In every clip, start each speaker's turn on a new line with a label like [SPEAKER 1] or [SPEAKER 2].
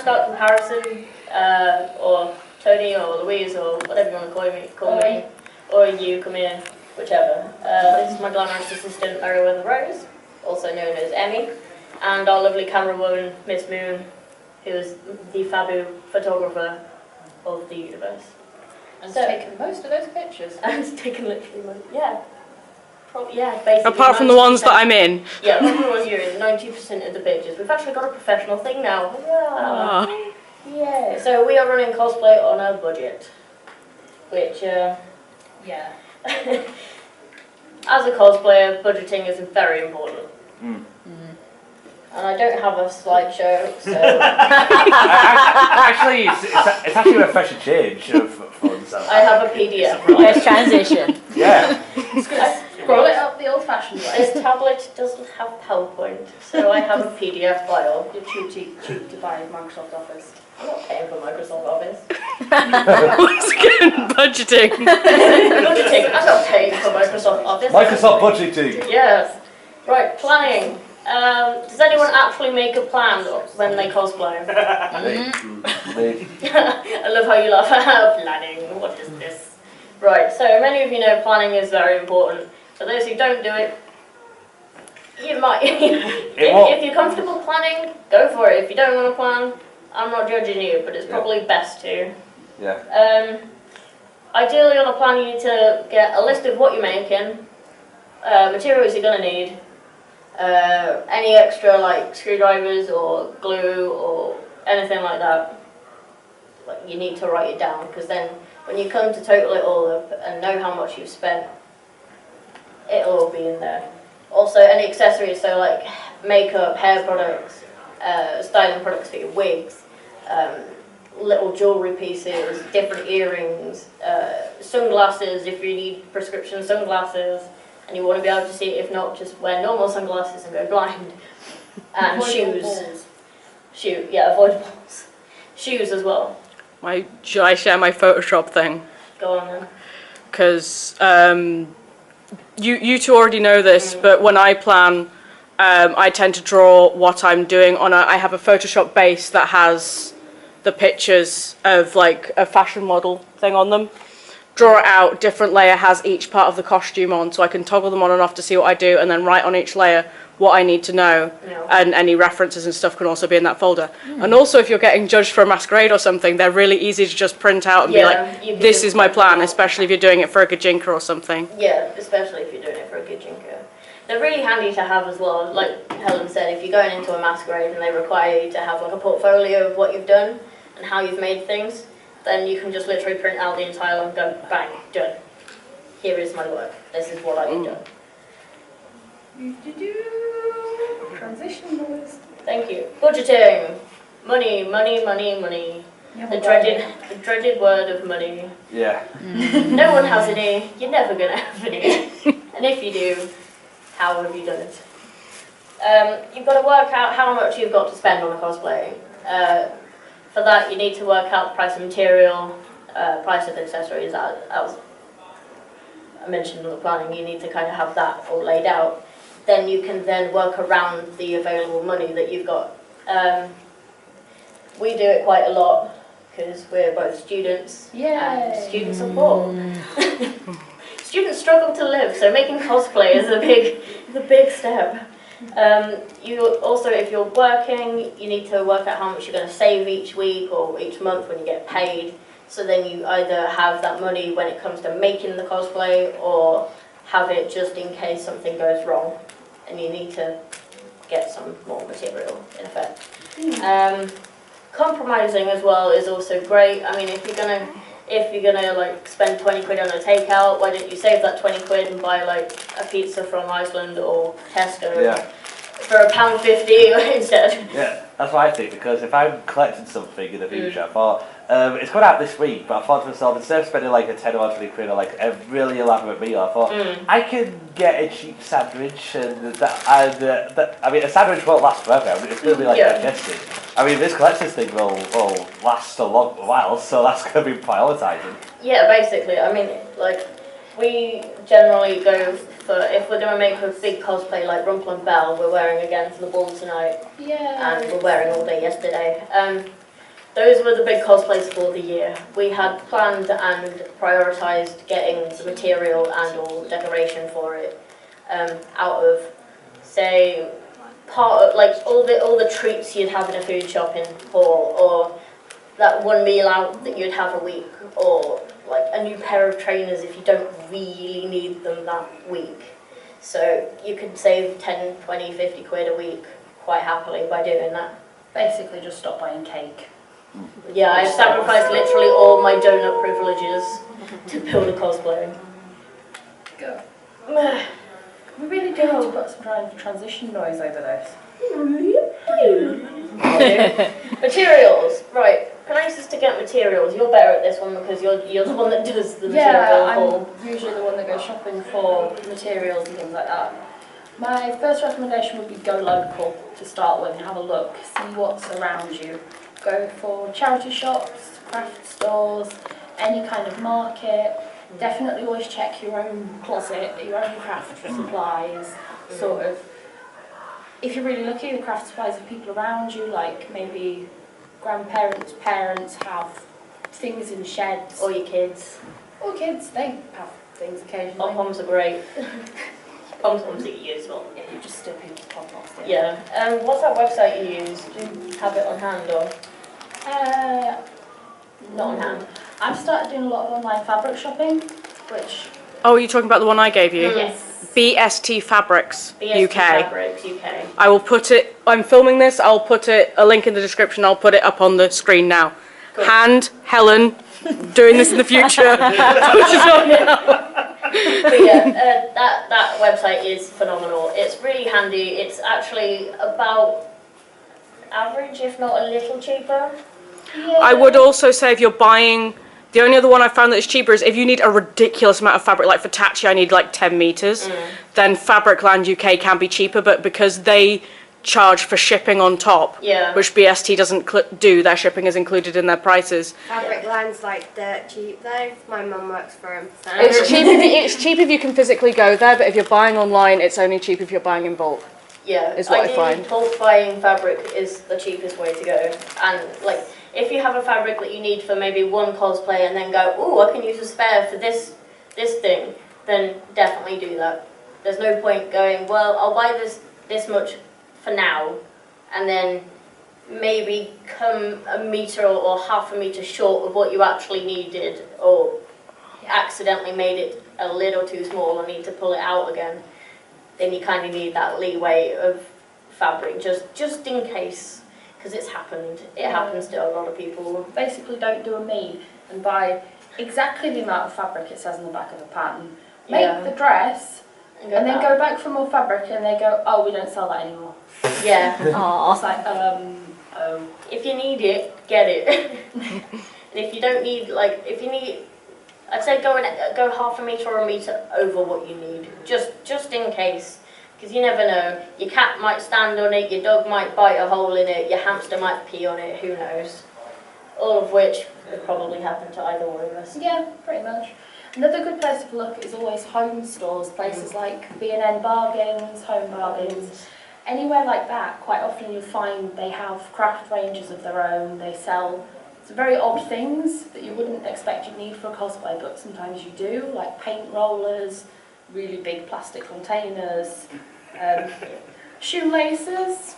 [SPEAKER 1] to start comparison, or Tony or Louise or whatever you want to call me, or you, come here, whichever. This is my glamorous assistant, Meriwether Rose, also known as Emii, and our lovely camera woman, Miss Moon, who is the fabu photographer of the universe.
[SPEAKER 2] And taken most of those pictures.
[SPEAKER 1] And taken literally most, yeah. Yeah, basically.
[SPEAKER 3] Apart from the ones that I'm in.
[SPEAKER 1] Yeah, apart from the ones you're in, 90% of the pictures. We've actually got a professional thing now.
[SPEAKER 3] Oh.
[SPEAKER 1] Yeah. So we are running cosplay on a budget, which,
[SPEAKER 2] yeah.
[SPEAKER 1] as a cosplayer, budgeting is very important.
[SPEAKER 4] Mm.
[SPEAKER 1] And I don't have a slideshow, so...
[SPEAKER 4] Actually, it's actually a refreshing change of fun. So.
[SPEAKER 1] I have a PDF.
[SPEAKER 5] Nice transition.
[SPEAKER 4] Yeah.
[SPEAKER 2] Scroll it up the old-fashioned way.
[SPEAKER 1] This tablet doesn't have PowerPoint, so I have a PDF file.
[SPEAKER 2] You're too cheap to buy Microsoft Office.
[SPEAKER 1] I'm not paying for Microsoft Office.
[SPEAKER 3] Once again, budgeting.
[SPEAKER 1] Budgeting. I'm not paying for Microsoft Office.
[SPEAKER 4] Microsoft budgeting.
[SPEAKER 1] Yes. Right, planning. Does anyone actually make a plan when they cosplay? I love how you laugh. Planning. What is this? Right, so many of you know planning is very important. For those who don't do it, you might. if you're comfortable planning, go for it. If you don't want to plan, I'm not judging you, but it's probably best to.
[SPEAKER 4] Yeah.
[SPEAKER 1] Ideally on a plan you need to get a list of what you're making, materials you're going to need, any extra like screwdrivers or glue or anything like that. Like, you need to write it down, because then when you come to total it all up and know how much you've spent, it'll all be in there. Also any accessories, so like makeup, hair products, styling products for your wigs, little jewellery pieces, different earrings, sunglasses if you need prescription sunglasses and you want to be able to see it. If not, just wear normal sunglasses and go blind. And shoes. Avoid balls. Shoes as well.
[SPEAKER 3] Should I share my Photoshop thing?
[SPEAKER 1] Go on then.
[SPEAKER 3] Because you two already know this, but when I plan, I tend to draw what I'm doing on I have a Photoshop base that has the pictures of like a fashion model thing on them. Draw it out, different layer has each part of the costume on, so I can toggle them on and off to see what I do, and then write on each layer what I need to know, and any references and stuff can also be in that folder. And also if you're getting judged for a masquerade or something, they're really easy to just print out and be like, this is my plan, especially if you're doing it for a gajinka or something.
[SPEAKER 1] Yeah, especially if you're doing it for a gajinka. They're really handy to have as well. Like Helen said, if you're going into a masquerade and they require you to have like a portfolio of what you've done and how you've made things, then you can just literally print out the entire and go, bang, done. Here is my work. This is what I've done.
[SPEAKER 2] Transition boys.
[SPEAKER 1] Thank you. Budgeting. Money, money, money, money. The dreaded word of money.
[SPEAKER 4] Yeah.
[SPEAKER 1] No one has any. You're never going to have any. And if you do, how have you done it? You've got to work out how much you've got to spend on a cosplay. For that, you need to work out the price of material, price of accessories. As I mentioned in the planning, you need to kind of have that all laid out. Then you can then work around the available money that you've got. We do it quite a lot because we're both students and students are poor. Students struggle to live, so making cosplay is a big step. You also, if you're working, you need to work out how much you're going to save each week or each month when you get paid. So then you either have that money when it comes to making the cosplay, or have it just in case something goes wrong and you need to get some more material, in effect. Compromising as well is also great. I mean, if you're gonna like spend 20 quid on a takeout, why don't you save that 20 quid and buy like a pizza from Iceland or Tesco for £1.50 instead?
[SPEAKER 4] Yeah, that's what I think, because if I'm collecting something in the future, I thought, it's going out this week, but I thought to myself, instead of spending like a 10 or 20 quid on like a really elaborate meal, I thought, I can get a cheap sandwich, and I mean, a sandwich won't last forever. I mean, it's going to be like digested. I mean, this collector's thing will last a long while, so that's going to be prioritising. Yeah,
[SPEAKER 1] basically. I mean, like, we generally go for, if we're going to make a big cosplay like Rumple and Belle, we're wearing again for the ball tonight. Yeah. And we're wearing all day yesterday. those were the big cosplays for the year. We had planned and prioritised getting the material and all decoration for it out of, say, part of like all the treats you'd have in a food shopping hall, or that one meal out that you'd have a week, or like a new pair of trainers if you don't really need them that week. So you could save 10, 20, 50 quid a week quite happily by doing that.
[SPEAKER 2] Basically, just stop buying cake.
[SPEAKER 1] Yeah, I've sacrificed literally all my donut privileges to build a cosplay.
[SPEAKER 2] Go. We really do need to put some kind of transition noise over this.
[SPEAKER 1] Materials, right. Can I just to get materials? You're better at this one because you're the one that does the material
[SPEAKER 2] Yeah,
[SPEAKER 1] haul.
[SPEAKER 2] I'm usually the one that goes shopping for materials and things like that. My first recommendation would be go local to start with and have a look, see what's around you. Go for charity shops, craft stores, any kind of market. Definitely always check your own closet, your own craft supplies, sort of. If you're really lucky, the craft supplies of people around you, like maybe grandparents, parents have things in sheds.
[SPEAKER 1] Or your kids.
[SPEAKER 2] Or kids, they have things occasionally.
[SPEAKER 1] Pom-poms are great. Pom-poms are useful.
[SPEAKER 2] Yeah, you just steal people's pom-poms.
[SPEAKER 1] Yeah. What's that website you use? Do you have it on hand or not on hand?
[SPEAKER 2] I've started doing a lot of online fabric shopping, which...
[SPEAKER 3] Oh, are you talking about the one I gave you?
[SPEAKER 2] Yes.
[SPEAKER 3] BST Fabrics
[SPEAKER 1] BST
[SPEAKER 3] UK.
[SPEAKER 1] Fabrics UK.
[SPEAKER 3] I will put it, I'm filming this, I'll put it, a link in the description, I'll put it up on the screen now.
[SPEAKER 1] Cool.
[SPEAKER 3] Hand, Helen, doing this in the future. Put it on now.
[SPEAKER 1] But yeah, that website is phenomenal. It's really handy. It's actually about average, if not a little cheaper.
[SPEAKER 2] Yeah.
[SPEAKER 3] I would also say if you're buying, the only other one I found that is cheaper is if you need a ridiculous amount of fabric, like for Tachi I need like 10 metres, then Fabricland UK can be cheaper, but because they charge for shipping on top,
[SPEAKER 1] Yeah.
[SPEAKER 3] which BST doesn't do, their shipping is included in their prices.
[SPEAKER 5] Fabricland's like dirt cheap though. My mum works for him. So.
[SPEAKER 3] It's cheap if you can physically go there, but if you're buying online, it's only cheap if you're buying in bulk.
[SPEAKER 1] Yeah,
[SPEAKER 3] Is what I
[SPEAKER 1] ideally,
[SPEAKER 3] find.
[SPEAKER 1] bulk buying fabric is the cheapest way to go. And like, if you have a fabric that you need for maybe one cosplay and then go, oh, I can use a spare for this thing, then definitely do that. There's no point going, well, I'll buy this much for now, and then maybe come a metre or half a metre short of what you actually needed, or accidentally made it a little too small and need to pull it out again. Then you kind of need that leeway of fabric, just in case, because it's happened. It happens to a lot of people.
[SPEAKER 2] Basically, don't do a me and buy exactly the amount of fabric it says on the back of the pattern. Make the dress, and then go back for more fabric, and they go, oh, we don't sell that anymore.
[SPEAKER 1] Yeah.
[SPEAKER 2] It's like, oh.
[SPEAKER 1] If you need it, get it. And if you don't need, like, if you need, I'd say go half a metre or a metre over what you need, just in case. Because you never know, your cat might stand on it, your dog might bite a hole in it, your hamster might pee on it, who knows. All of which would probably happen to either one of us.
[SPEAKER 2] Yeah, pretty much. Another good place to look is always home stores, places like B&N Bargains, Home Bargains. Anywhere like that, quite often you'll find they have craft ranges of their own. They sell some very odd things that you wouldn't expect you'd need for a cosplay, but sometimes you do, like paint rollers, really big plastic containers, shoelaces.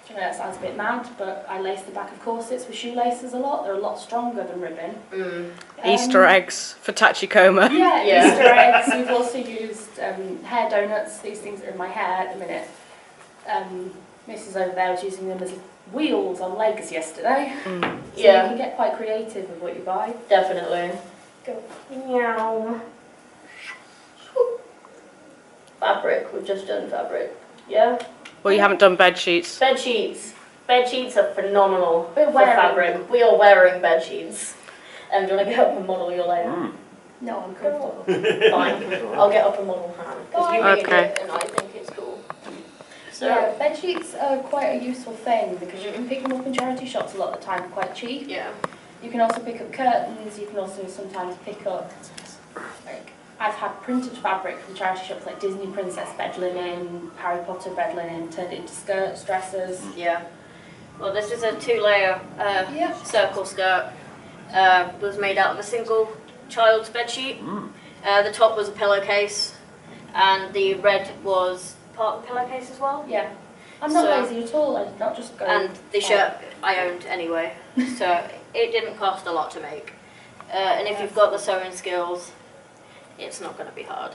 [SPEAKER 2] I know that sounds a bit mad, but I lace the back of corsets with shoelaces a lot. They're a lot stronger than ribbon.
[SPEAKER 3] Easter eggs for Tachikoma.
[SPEAKER 2] Yeah,
[SPEAKER 1] Yeah.
[SPEAKER 2] Easter eggs. We've also used hair donuts. These things are in my hair at the minute. Mrs. over there was using them as wheels on legs yesterday. So you can get quite creative with what you buy.
[SPEAKER 1] Definitely.
[SPEAKER 2] Go.
[SPEAKER 1] Meow. Fabric, we've just done fabric. Yeah?
[SPEAKER 3] Well, you haven't done bed sheets.
[SPEAKER 1] Bed sheets. Bed sheets are phenomenal
[SPEAKER 2] We're
[SPEAKER 1] for
[SPEAKER 2] wearing
[SPEAKER 1] fabric. We are wearing bed sheets. Do you want to get up and model your layer?
[SPEAKER 2] No, I'm comfortable.
[SPEAKER 1] Fine. I'll get up and model hand. Because you made
[SPEAKER 3] Okay.
[SPEAKER 1] it and I think it's cool. So,
[SPEAKER 2] Yeah, bed sheets are quite a useful thing because you can pick them up in charity shops a lot of the time, quite cheap.
[SPEAKER 1] yeah.
[SPEAKER 2] You can also pick up curtains. You can also sometimes pick up, like, I've had printed fabric from charity shops like Disney Princess bed linen, Harry Potter bed linen, turned it into skirts, dresses.
[SPEAKER 1] Yeah. Well, this is a 2-layer circle skirt. Was made out of a single child's bedsheet. The top was a pillowcase, and the red was part of the pillowcase as well.
[SPEAKER 2] Yeah. I'm not lazy at all, I did not just go...
[SPEAKER 1] And the shirt I owned anyway, so it didn't cost a lot to make. And if you've got the sewing skills, it's not going to be hard.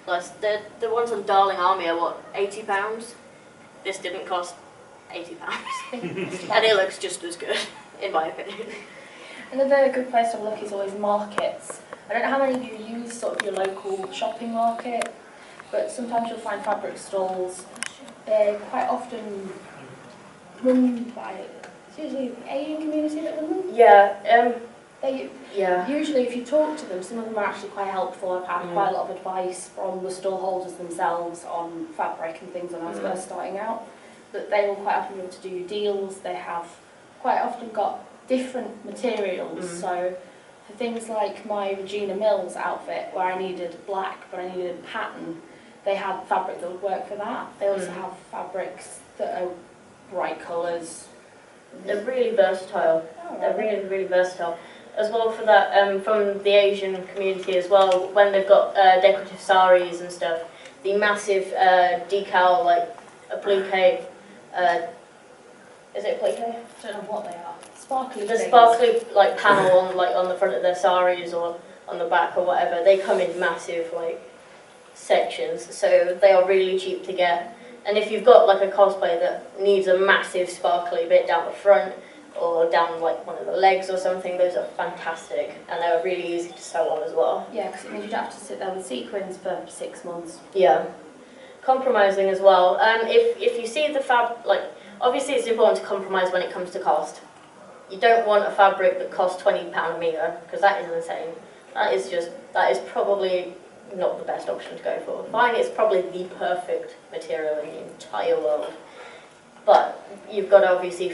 [SPEAKER 1] Plus, the ones on Darling Army are what, £80? This didn't cost £80. And it looks just as good, in my opinion.
[SPEAKER 2] Another good place to look is always markets. I don't know how many of you use sort of your local shopping market, but sometimes you'll find fabric stalls. They're quite often run by, it's usually the Asian community that run them. Usually if you talk to them, some of them are actually quite helpful. I've had quite a lot of advice from the stall holders themselves on fabric and things when I was first starting out. But they will quite often be able to do deals. They have quite often got different materials. So for things like my Regina Mills outfit, where I needed black but I needed a pattern, they had fabric that would work for that. They also have fabrics that are bright colours.
[SPEAKER 1] They're really versatile. They're really, really versatile. As well for that, from the Asian community as well, when they've got decorative saris and stuff, the massive decal, like applique, is it applique?
[SPEAKER 2] I don't know what they are. Sparkly
[SPEAKER 1] The
[SPEAKER 2] things.
[SPEAKER 1] sparkly like panel on the front of their saris or on the back or whatever, they come in massive like sections, so they are really cheap to get. And if you've got like a cosplay that needs a massive sparkly bit down the front or down like one of the legs or something, those are fantastic and they're really easy to sew on as well.
[SPEAKER 2] Yeah, because it means you don't have to sit there with sequins for 6 months.
[SPEAKER 1] Yeah. Compromising as well. If you see the like obviously it's important to compromise when it comes to cost. You don't want a fabric that costs £20 a metre, because that is insane. That is probably not the best option to go for. Fine, it's probably the perfect material in the entire world. But you've got to obviously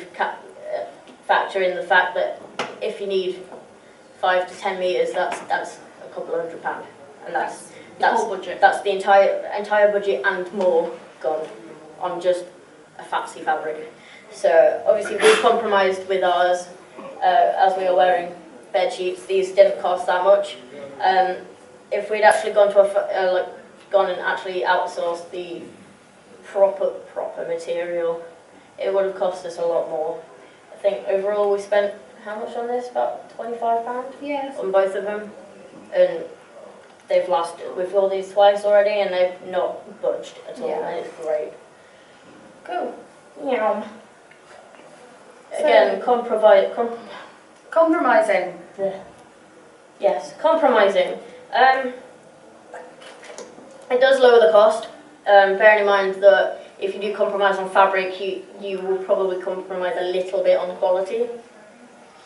[SPEAKER 1] factor in the fact that if you need 5 to 10 metres, that's a couple of £100. And that's
[SPEAKER 2] the whole budget.
[SPEAKER 1] That's the entire budget and more gone on just a fancy fabric. So obviously we've compromised with ours, as we are wearing bed sheets. These didn't cost that much. If we'd actually gone to gone and actually outsourced the proper material, it would have cost us a lot more. I think overall we spent how much on this? About £25?
[SPEAKER 2] Yes.
[SPEAKER 1] On both of them, and they've lasted. We've wore these twice already, and they've not budged at all. And it's great.
[SPEAKER 2] Cool.
[SPEAKER 1] Yeah. Again,
[SPEAKER 2] compromising.
[SPEAKER 1] Yes, compromising. It does lower the cost. Bearing in mind that if you do compromise on fabric, you will probably compromise a little bit on quality.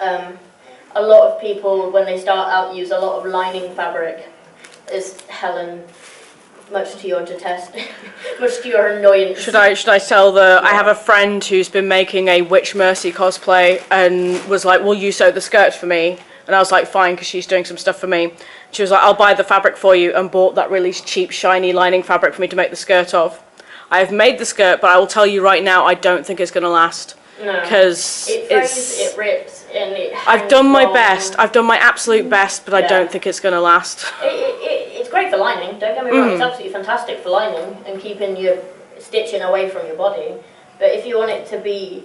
[SPEAKER 1] A lot of people, when they start out, use a lot of lining fabric. As Helen, much to your detest, much to your annoyance.
[SPEAKER 3] Should I tell I have a friend who's been making a Witch Mercy cosplay and was like, will you sew the skirt for me? And I was like, fine, because she's doing some stuff for me. She was like, I'll buy the fabric for you, and bought that really cheap, shiny lining fabric for me to make the skirt of. I have made the skirt, but I will tell you right now, I don't think it's going to last.
[SPEAKER 1] No.
[SPEAKER 3] Because
[SPEAKER 1] it frays, it rips, and it hangs
[SPEAKER 3] I've done my
[SPEAKER 1] wrong.
[SPEAKER 3] best. I've done my absolute best, but I don't think it's going to last.
[SPEAKER 1] It's great for lining, don't get me wrong, it's absolutely fantastic for lining and keeping your stitching away from your body. But if you want it to be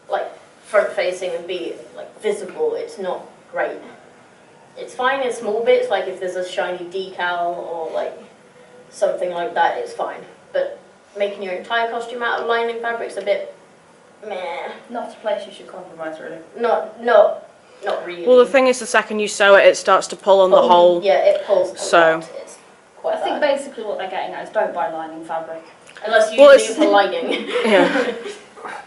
[SPEAKER 1] like front facing and be like visible, it's not great. It's fine in small bits, like if there's a shiny decal or like something like that, it's fine. But making your entire costume out of lining fabric's a bit meh.
[SPEAKER 2] Not a place you should compromise, really.
[SPEAKER 1] Not really.
[SPEAKER 3] Well, the thing is, the second you sew it, it starts to pull on the hole.
[SPEAKER 1] Yeah, it pulls.
[SPEAKER 3] So
[SPEAKER 1] It's quite
[SPEAKER 2] I think
[SPEAKER 1] bad.
[SPEAKER 2] basically what they're getting at is don't buy lining fabric.
[SPEAKER 1] Unless you use it for lining.
[SPEAKER 3] Yeah.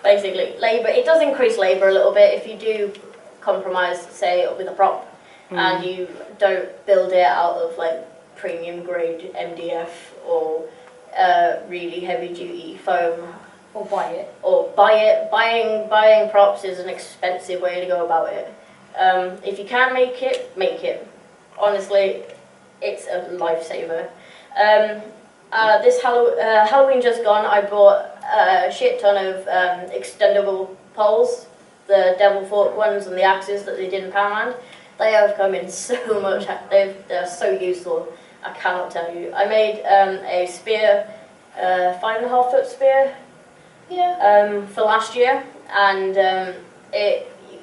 [SPEAKER 1] Basically, labour. It does increase labour a little bit if you do compromise, say, with a prop, and you don't build it out of like premium grade MDF or really heavy duty foam.
[SPEAKER 2] Or buy it.
[SPEAKER 1] Or buy it. Buying props is an expensive way to go about it. If you can make it, make it. Honestly, it's a lifesaver. This Halloween just gone, I bought a shit ton of extendable poles, the devil fork ones and the axes that they did in Poundland. They have come in so much, they're so useful, I cannot tell you. I made a spear, 5.5 foot spear for last year, and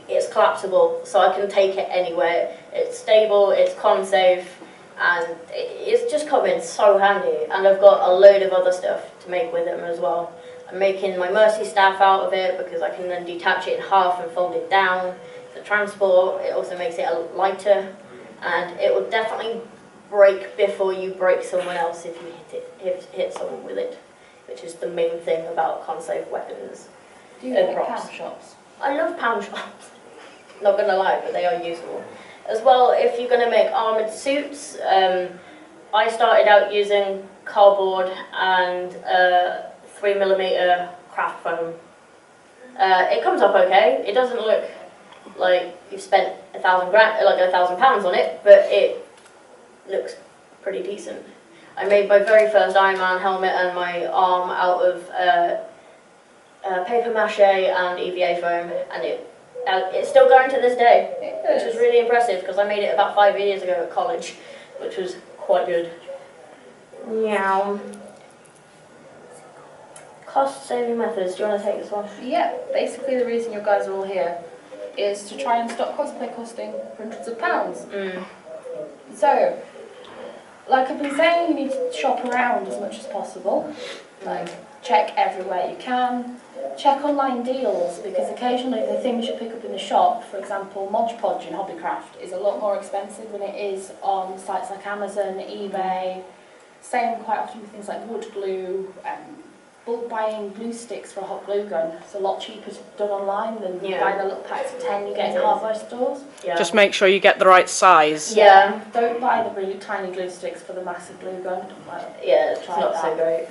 [SPEAKER 1] it's collapsible, so I can take it anywhere. It's stable, it's con safe, and it's just come in so handy. And I've got a load of other stuff to make with them as well. I'm making my mercy staff out of it because I can then detach it in half and fold it down for transport. It also makes it lighter, and it will definitely break before you break someone else if you hit someone with it, which is the main thing about con-safe weapons.
[SPEAKER 2] Do you like pound shops?
[SPEAKER 1] I love pound shops. Not gonna lie, but they are useful. As well, if you're gonna make armoured suits, I started out using cardboard and 3mm craft foam. It comes up okay. It doesn't look like you've spent £1,000 on it, but it looks pretty decent. I made my very first Iron Man helmet and my arm out of paper mache and EVA foam, and it's still going to this day, which is really impressive because I made it about 5 years ago at college, which was quite good. Meow. Cost-saving methods. Do you want to take this one?
[SPEAKER 2] Yeah, basically the reason you guys are all here is to try and stop cosplay costing hundreds of pounds. So, like I've been saying, you need to shop around as much as possible. Like, check everywhere you can. Check online deals, because occasionally the things you pick up in the shop, for example, Mod Podge in Hobbycraft, is a lot more expensive than it is on sites like Amazon, eBay. Same quite often with things like wood glue. Bulk buying glue sticks for a hot glue gun. It's a lot cheaper done online than buying the little packs of 10 you get in hardware stores.
[SPEAKER 1] Yeah.
[SPEAKER 3] Just make sure you get the right size.
[SPEAKER 1] Yeah.
[SPEAKER 2] Don't buy the really tiny glue sticks for the massive glue gun.
[SPEAKER 1] Yeah, it's not so great.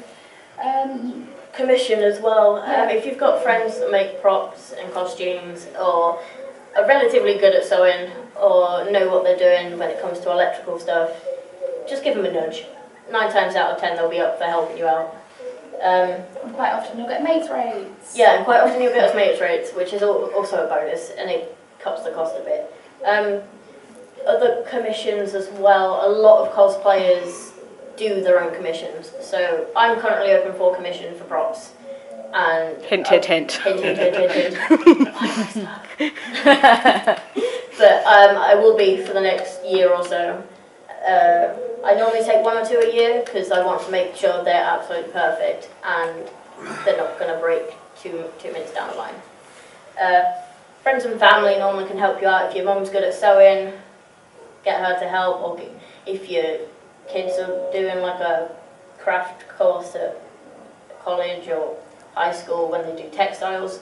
[SPEAKER 2] Um,
[SPEAKER 1] Commission as well. If you've got friends that make props and costumes, or are relatively good at sewing, or know what they're doing when it comes to electrical stuff, just give them a nudge. 9 times out of 10 they'll be up for helping you out.
[SPEAKER 2] and quite often you'll get mates rates.
[SPEAKER 1] Yeah, and quite often you'll get us mates rates, which is also a bonus, and it cuts the cost a bit. Other commissions as well, a lot of cosplayers do their own commissions. So I'm currently open for commission for props. And
[SPEAKER 3] Hint, hint, hint.
[SPEAKER 1] Hint, hint, hint, hint, hint. But I will be for the next year or so. I normally take 1 or 2 a year because I want to make sure they're absolutely perfect and they're not going to break two minutes down the line. Friends and family normally can help you out. If your mum's good at sewing, get her to help, or if your kids are doing like a craft course at college or high school when they do textiles,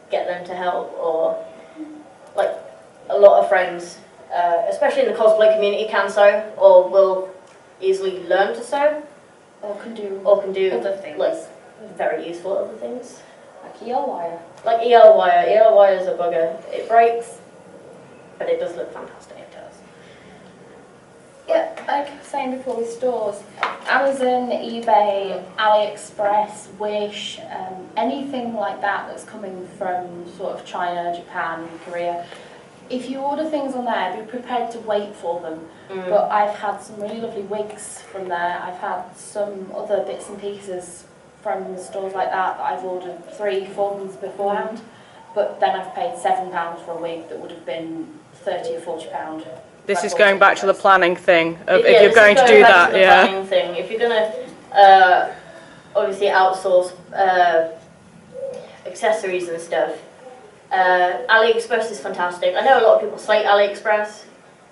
[SPEAKER 1] get them to help. Or like a lot of friends, especially in the cosplay community, can sew or will easily learn to sew,
[SPEAKER 2] Or can do
[SPEAKER 1] other
[SPEAKER 2] things.
[SPEAKER 1] like very useful other things.
[SPEAKER 2] Like EL wire.
[SPEAKER 1] Like EL wire. EL wire is a bugger. It breaks, but it does look fantastic.
[SPEAKER 2] It does. Yeah, like I was saying before with stores, Amazon, eBay, AliExpress, Wish, anything like that that's coming from sort of China, Japan, Korea. If you order things on there, be prepared to wait for them. But I've had some really lovely wigs from there. I've had some other bits and pieces from stores like that I've ordered 3-4 months beforehand. But then I've paid £7 for a wig that would have been £30 or £40.
[SPEAKER 3] This is going back to the planning thing of
[SPEAKER 1] Yeah,
[SPEAKER 3] if you're going to do that, yeah.
[SPEAKER 1] Planning thing. If you're going to obviously outsource accessories and stuff, AliExpress is fantastic. I know a lot of people slate AliExpress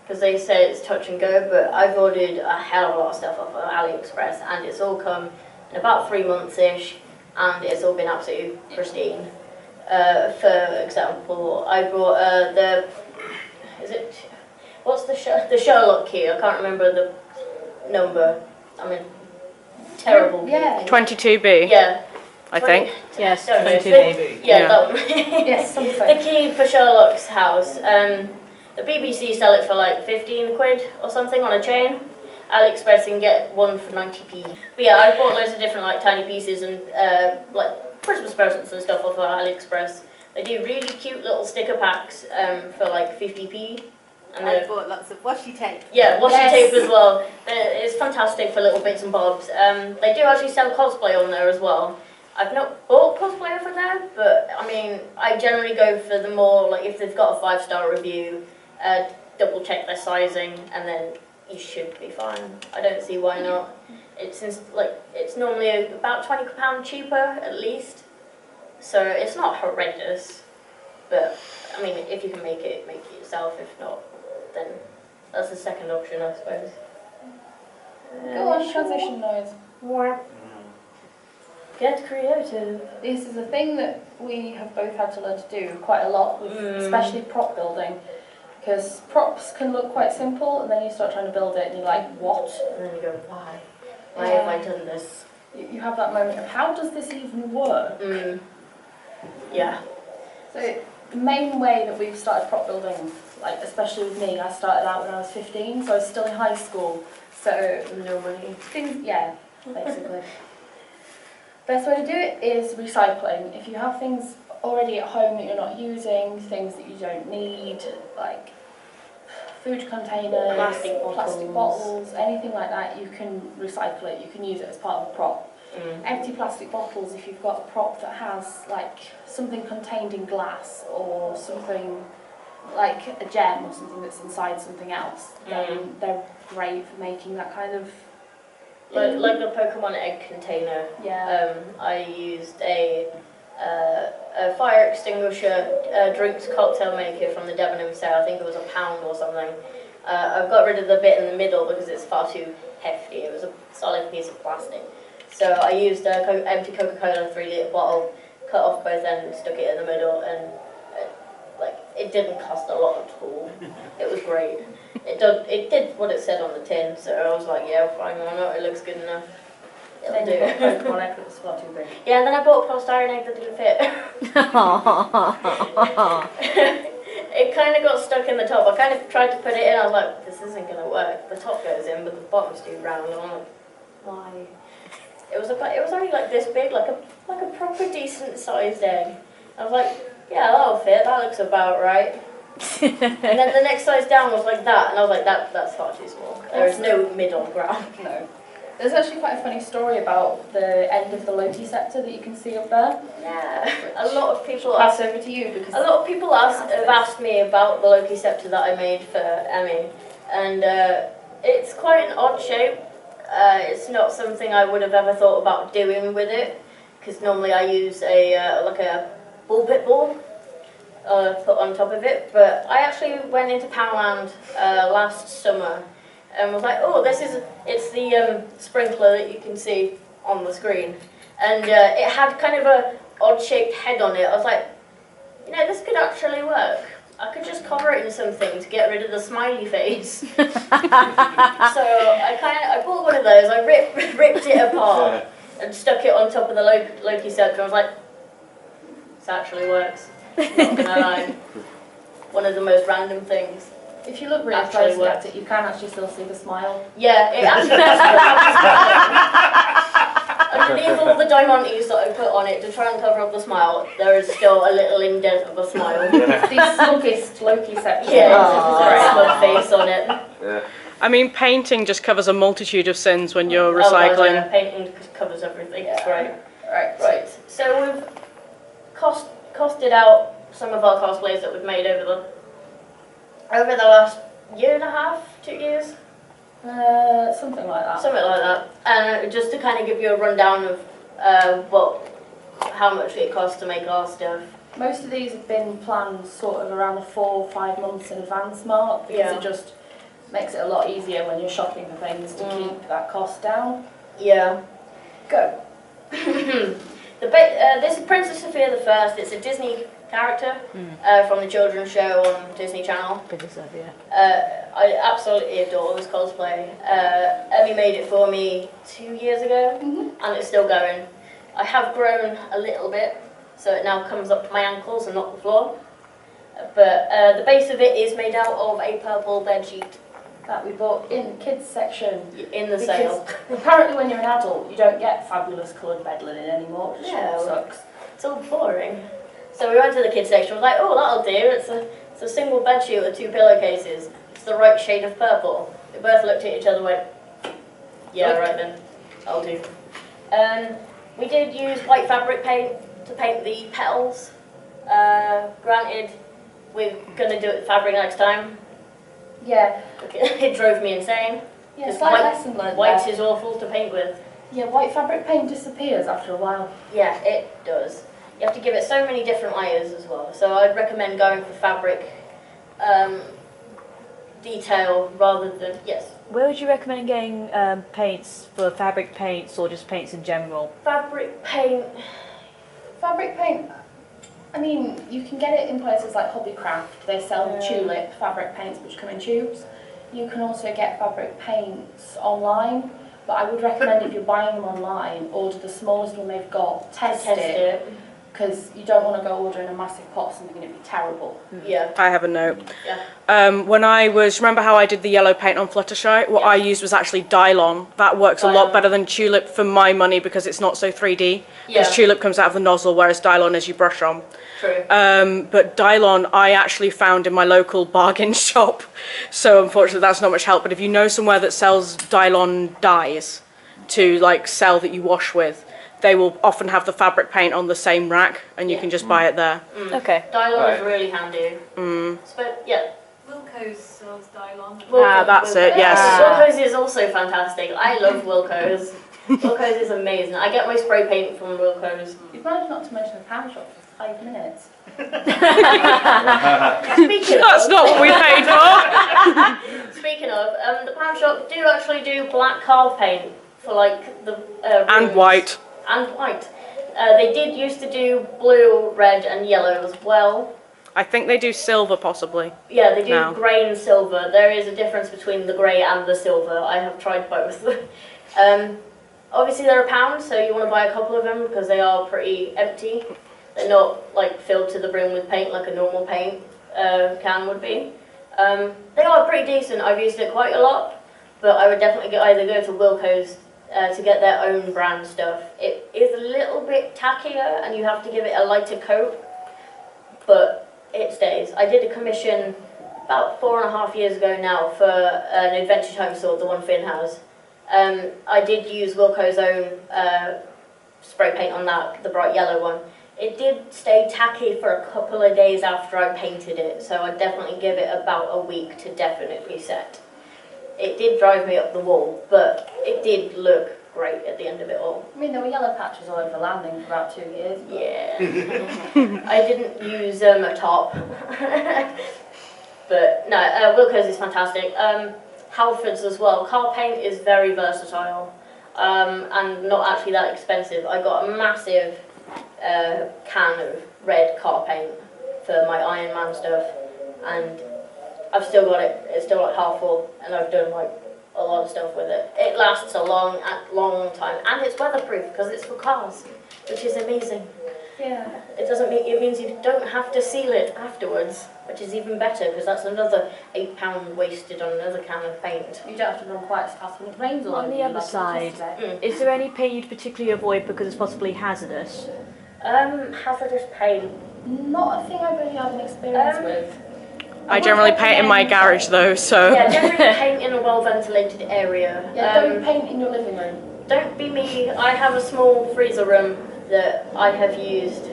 [SPEAKER 1] because they say it's touch and go, but I've ordered a hell of a lot of stuff off of AliExpress and it's all come in about 3 months-ish and it's all been absolutely pristine. For example, I brought what's the Sherlock key? I can't remember the number. I mean, terrible.
[SPEAKER 2] Yeah.
[SPEAKER 3] 22B,
[SPEAKER 1] Yeah.
[SPEAKER 3] I think.
[SPEAKER 6] Yes,
[SPEAKER 1] Don't know.
[SPEAKER 6] 22 maybe.
[SPEAKER 1] Yeah, that one.
[SPEAKER 2] Yes, something.
[SPEAKER 1] The key for Sherlock's house. The BBC sell it for like 15 quid or something on a chain. AliExpress can get one for 90p. But yeah, I bought loads of different like tiny pieces and like Christmas presents and stuff off of AliExpress. They do really cute little sticker packs for like 50p. And
[SPEAKER 5] I bought lots of washi tape.
[SPEAKER 1] yeah, washi tape as well. It's fantastic for little bits and bobs. They do actually sell cosplay on there as well. I've not bought cosplay over there, but I mean, I generally go for the more, like if they've got a 5-star review, double check their sizing, and then you should be fine. I don't see why not. It's normally about £20 cheaper at least, so it's not horrendous. But I mean, if you can make it yourself. If not, then that's the second option, I suppose.
[SPEAKER 2] Go on, transition noise.
[SPEAKER 1] Get creative.
[SPEAKER 2] This is a thing that we have both had to learn to do quite a lot, with especially prop building. Because props can look quite simple, and then you start trying to build it, and you're like, what?
[SPEAKER 1] And then you go, why? Why have I done this?
[SPEAKER 2] You have that moment of, how does this even work?
[SPEAKER 1] Yeah.
[SPEAKER 2] So the main way that we've started prop building, like especially with me, I started out when I was 15, so I was still in high school. So
[SPEAKER 1] No money.
[SPEAKER 2] things, yeah, basically. Best way to do it is recycling. If you have things already at home that you're not using, things that you don't need, like food containers, plastic bottles, anything like that, you can recycle it, you can use it as part of a prop. Empty plastic bottles, if you've got a prop that has like something contained in glass or something like a gem or something that's inside something else, then they're great for making that kind of...
[SPEAKER 1] Like the Pokemon egg container.
[SPEAKER 2] Yeah.
[SPEAKER 1] I used a fire extinguisher drinks cocktail maker from the Debenham sale. I think it was £1 or something. I've got rid of the bit in the middle because it's far too hefty. It was a solid piece of plastic. So I used an empty Coca-Cola 3-litre bottle, cut off both ends, stuck it in the middle, and it didn't cost a lot at all. It was great. It did what it said on the tin, so I was like, yeah, fine, why not? It looks good enough. It'll do.
[SPEAKER 2] Pokemon egg that was far too big.
[SPEAKER 1] Yeah, and then I bought a polystyrene egg that didn't fit. It kind of got stuck in the top. I kind of tried to put it in. I was like, this isn't going to work. The top goes in, but the bottom's too round. And I'm like, why? It was only like this big, like a proper decent sized egg. I was like, yeah, that'll fit. That looks about right. And then the next size down was like that, and I was like, that's far too small. There is no middle ground.
[SPEAKER 2] No. There's actually quite a funny story about the end of the Loki scepter that you can see up there.
[SPEAKER 1] Yeah, a lot of people
[SPEAKER 2] pass over to you because
[SPEAKER 1] a lot of people have asked me about the Loki scepter that I made for Emii, and it's quite an odd shape. It's not something I would have ever thought about doing with it, because normally I use like a ball pit ball put on top of it. But I actually went into Poundland last summer and was like, oh, it's the sprinkler that you can see on the screen, and it had kind of a odd shaped head on it. I was like, you know, this could actually work. I could just cover it in something to get rid of the smiley face. So I bought one of those. I ripped it apart and stuck it on top of the Loki scepter. I was like, this actually works. Not gonna lie. One of the most random things.
[SPEAKER 2] if you look really
[SPEAKER 1] Actually
[SPEAKER 2] closely at it, you can actually still see the smile.
[SPEAKER 1] Yeah, it actually does. Underneath all the diamantes that I put on it to try and cover up the smile, there is still a little indent of a smile.
[SPEAKER 2] The smugest Loki section.
[SPEAKER 1] Yeah, there's a smug face on it.
[SPEAKER 4] Yeah.
[SPEAKER 3] I mean, painting just covers a multitude of sins when you're recycling.
[SPEAKER 1] Oh, yeah, painting covers everything. It's great. Right. So we've costed out some of our cosplays that we've made over the last year and a half, 2 years.
[SPEAKER 2] Something like that.
[SPEAKER 1] Something like that. And just to kind of give you a rundown of how much it costs to make our stuff.
[SPEAKER 2] Most of these have been planned sort of around the 4 or 5 months in advance mark, because it just makes it a lot easier when you're shopping for things to keep that cost down.
[SPEAKER 1] Yeah.
[SPEAKER 2] Go.
[SPEAKER 1] This is Princess Sophia the First. It's a Disney character from the children's show on Disney Channel. I absolutely adore this cosplay. Emii made it for me 2 years ago, and it's still going. I have grown a little bit, so it now comes up to my ankles and not the floor. But the base of it is made out of a purple bedsheet
[SPEAKER 2] That we bought in the kids section.
[SPEAKER 1] in the sale.
[SPEAKER 2] Apparently when you're an adult, you don't get fabulous coloured bed linen anymore, which
[SPEAKER 1] No.
[SPEAKER 2] sucks.
[SPEAKER 1] It's all boring. So we went to the kids section. I was like, oh, that'll do. It's a single bed sheet with 2 pillowcases. It's the right shade of purple. We both looked at each other and went, yeah, right then, I'll do. We did use white fabric paint to paint the petals. Granted, we're going to do it with fabric next time.
[SPEAKER 2] Yeah.
[SPEAKER 1] It drove me insane.
[SPEAKER 2] Yeah, slight lesson learned.
[SPEAKER 1] White is awful to paint with.
[SPEAKER 2] Yeah, white fabric paint disappears after a while.
[SPEAKER 1] Yeah, it does. You have to give it so many different layers as well. So I'd recommend going for fabric detail rather than, yes.
[SPEAKER 6] Where would you recommend getting paints for fabric paints or just paints in general?
[SPEAKER 1] Fabric paint.
[SPEAKER 2] Fabric paint, I mean, you can get it in places like Hobbycraft. They sell tulip fabric paints which come in tubes. You can also get fabric paints online, but I would recommend if you're buying them online, order the smallest one they've got, test it. Because you don't want to go ordering a massive pot of something and it'd be terrible.
[SPEAKER 1] Yeah.
[SPEAKER 3] I have a note.
[SPEAKER 1] Yeah.
[SPEAKER 3] When I was, remember how I did the yellow paint on Fluttershy? What I used was actually Dylon. That works a lot better than Tulip for my money because it's not so 3D. Because Tulip comes out of the nozzle, whereas Dylon is you brush on.
[SPEAKER 1] True.
[SPEAKER 3] But Dylon I actually found in my local bargain shop. So unfortunately that's not much help. But if you know somewhere that sells Dylon dyes to like sell that you wash with, they will often have the fabric paint on the same rack and you can just buy it there.
[SPEAKER 6] Okay.
[SPEAKER 1] Dylon is really handy. But yeah.
[SPEAKER 7] Wilco's sells Dylon.
[SPEAKER 3] That's it, yes.
[SPEAKER 1] Wilco's is also fantastic. I love Wilco's. Wilco's is amazing. I get my spray paint from Wilco's.
[SPEAKER 2] You've managed not to mention the pound shop for 5 minutes.
[SPEAKER 1] Speaking
[SPEAKER 3] That's
[SPEAKER 1] of,
[SPEAKER 3] not what we paid for.
[SPEAKER 1] Speaking of, the pound shop do actually do black carve paint for like the
[SPEAKER 3] And
[SPEAKER 1] rooms.
[SPEAKER 3] white.
[SPEAKER 1] And white. They did used to do blue, red and yellow as well.
[SPEAKER 3] I think they do silver possibly.
[SPEAKER 1] Yeah, they do
[SPEAKER 3] No.
[SPEAKER 1] grey and silver. There is a difference between the grey and the silver. I have tried both. Obviously they're £1, so you want to buy a couple of them because they are pretty empty. They're not like filled to the brim with paint like a normal paint can would be. They are pretty decent. I've used it quite a lot, but I would definitely either go to Wilco's to get their own brand stuff. It is a little bit tackier and you have to give it a lighter coat, but it stays. I did a commission about 4.5 years ago now for an Adventure Time sword, the one Finn has. I did use Wilco's own spray paint on that, the bright yellow one. It did stay tacky for a couple of days after I painted it, so I'd definitely give it about a week to definitely set. It did drive me up the wall, but it did look great at the end of it all.
[SPEAKER 2] I mean, there were yellow patches all over the landing for about 2 years.
[SPEAKER 1] Yeah. I didn't use a top. But no, Wilco's is fantastic. Halford's as well. Car paint is very versatile and not actually that expensive. I got a massive can of red car paint for my Iron Man stuff, and I've still got it. It's still like half full, and I've done like a lot of stuff with it. It lasts a long time, and it's weatherproof because it's for cars, which is amazing.
[SPEAKER 2] Yeah.
[SPEAKER 1] It means you don't have to seal it afterwards, which is even better because that's another £8 wasted on another can of paint.
[SPEAKER 2] You don't have to run quite as fast when it rains all
[SPEAKER 6] On
[SPEAKER 2] over
[SPEAKER 6] the
[SPEAKER 2] you
[SPEAKER 6] other
[SPEAKER 2] like it
[SPEAKER 6] side,
[SPEAKER 2] was yesterday.
[SPEAKER 6] is there any paint you'd particularly avoid because it's possibly hazardous?
[SPEAKER 1] Hazardous paint.
[SPEAKER 2] Not a thing I really have an experience with.
[SPEAKER 3] I generally paint in my garage though, so.
[SPEAKER 1] Yeah, generally paint in a well-ventilated area.
[SPEAKER 2] Yeah, don't paint in your living room.
[SPEAKER 1] Don't be me. I have a small freezer room that I have used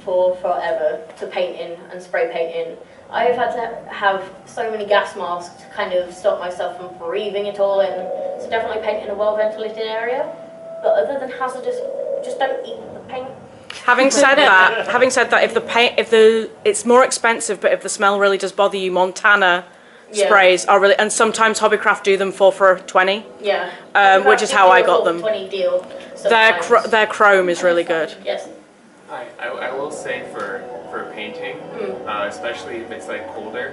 [SPEAKER 1] for forever to paint in and spray paint in. I've had to have so many gas masks to kind of stop myself from breathing it all in. So definitely paint in a well-ventilated area. But other than hazardous, just don't eat the paint.
[SPEAKER 3] Having said that, it's more expensive, but if the smell really does bother you, Montana sprays are really, and sometimes Hobbycraft do them for 20.
[SPEAKER 1] Yeah.
[SPEAKER 3] Which is how I got them.
[SPEAKER 1] 20 deal.
[SPEAKER 3] Their chrome is really good.
[SPEAKER 1] Yes.
[SPEAKER 8] I will say for painting, especially if it's like colder,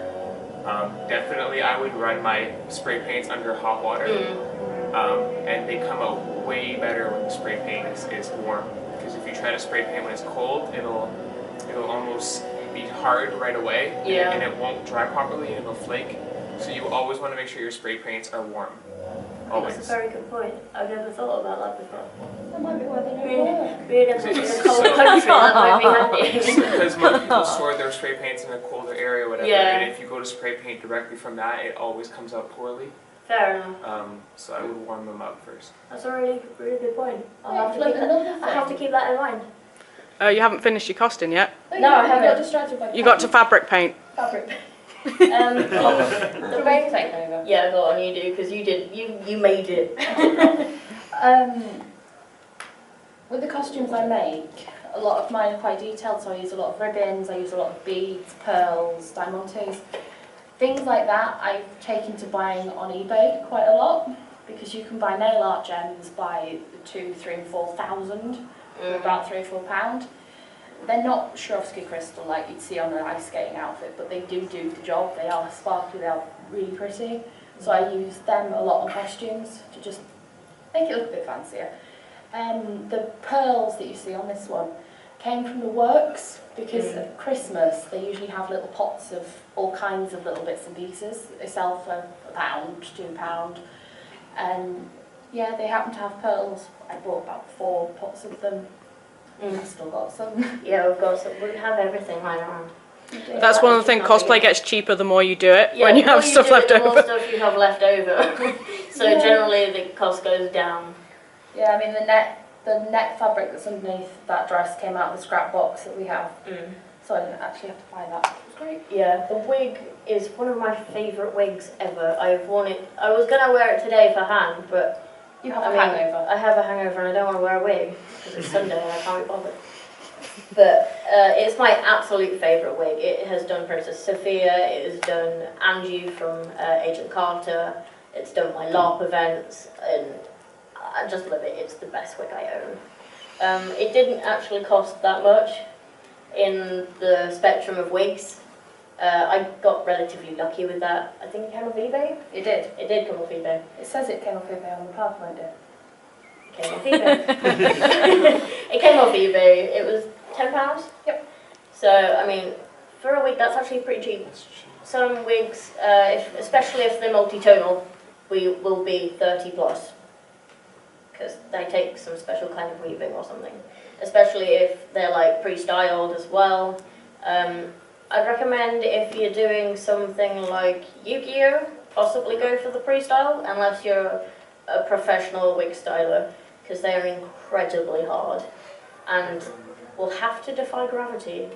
[SPEAKER 8] definitely I would run my spray paints under hot water, and they come out way better when the spray paint is warm. Because if you try to spray paint when it's cold, it'll almost be hard right away, and it won't dry properly and it'll flake. So you always want to make sure your spray paints are warm. Always.
[SPEAKER 1] That's a very good point. I've never thought about that before.
[SPEAKER 2] That might be why they don't work.
[SPEAKER 1] Being in a cold country, that might be handy.
[SPEAKER 8] Because most people store their spray paints in a colder area or whatever,
[SPEAKER 1] Yeah.
[SPEAKER 8] and if you go to spray paint directly from that, it always comes out poorly.
[SPEAKER 1] Fair enough.
[SPEAKER 8] So I would warm them up first.
[SPEAKER 1] That's a really good point. I'll
[SPEAKER 2] Right,
[SPEAKER 1] have to
[SPEAKER 2] flip
[SPEAKER 1] keep
[SPEAKER 2] another
[SPEAKER 1] that. I have to
[SPEAKER 2] thing.
[SPEAKER 1] keep that in mind.
[SPEAKER 3] You haven't finished your costing yet.
[SPEAKER 1] No, I haven't.
[SPEAKER 2] got distracted by
[SPEAKER 3] You got to fabric paint.
[SPEAKER 2] fabric.
[SPEAKER 1] The
[SPEAKER 2] Rain take over.
[SPEAKER 1] Yeah, go on, you do, because you did. You made it.
[SPEAKER 2] With the costumes I make, a lot of mine are quite detailed, so I use a lot of ribbons, I use a lot of beads, pearls, diamantes. Things like that I've taken to buying on eBay quite a lot, because you can buy nail art gems by 2, 3 and 4,000 for about £3 or £4. They're not Swarovski crystal like you'd see on an ice skating outfit, but they do the job. They are sparkly, they are really pretty. So I use them a lot on costumes to just make it look a bit fancier. The pearls that you see on this one came from the works, because at Christmas they usually have little pots of all kinds of little bits and pieces. They sell for £1, £2, and yeah, they happen to have pearls. I bought about 4 pots of them. I've still got some.
[SPEAKER 1] Yeah, we've got some. We have everything lying around.
[SPEAKER 3] That's one of the things. Cosplay gets cheaper the more you do it.
[SPEAKER 1] Yeah,
[SPEAKER 3] when you
[SPEAKER 1] the more
[SPEAKER 3] have stuff
[SPEAKER 1] do it,
[SPEAKER 3] left
[SPEAKER 1] the more
[SPEAKER 3] over.
[SPEAKER 1] stuff you have left over. So
[SPEAKER 2] Yeah.
[SPEAKER 1] generally the cost goes down.
[SPEAKER 2] Yeah, I mean the net fabric that's underneath that dress came out of the scrap box that we have, so I didn't actually have to buy that. It was great.
[SPEAKER 1] Yeah, the wig is one of my favourite wigs ever. I've worn it. I was gonna wear it today for hand, but
[SPEAKER 2] You have
[SPEAKER 1] I
[SPEAKER 2] a
[SPEAKER 1] mean,
[SPEAKER 2] hangover.
[SPEAKER 1] I have a hangover and I don't want to wear a wig because it's Sunday and I can't be bothered. But it's my absolute favourite wig. It has done Princess Sophia, it has done Angie from Agent Carter, it's done my LARP events, and I just love it. It's the best wig I own. It didn't actually cost that much in the spectrum of wigs. I got relatively lucky with that. I think it came off eBay.
[SPEAKER 2] It did.
[SPEAKER 1] It did come off eBay.
[SPEAKER 2] It says it came off eBay on the PowerPoint, did it?
[SPEAKER 1] It came off eBay. It came off eBay. It was £10.
[SPEAKER 2] Yep.
[SPEAKER 1] So I mean, for a wig, that's actually pretty cheap. Some wigs, especially if they're multi-tonal, will be 30 plus, because they take some special kind of weaving or something. Especially if they're like pre-styled as well. I'd recommend if you're doing something like Yu-Gi-Oh, possibly go for the pre-style, unless you're a professional wig styler, because they are incredibly hard and will have to defy gravity,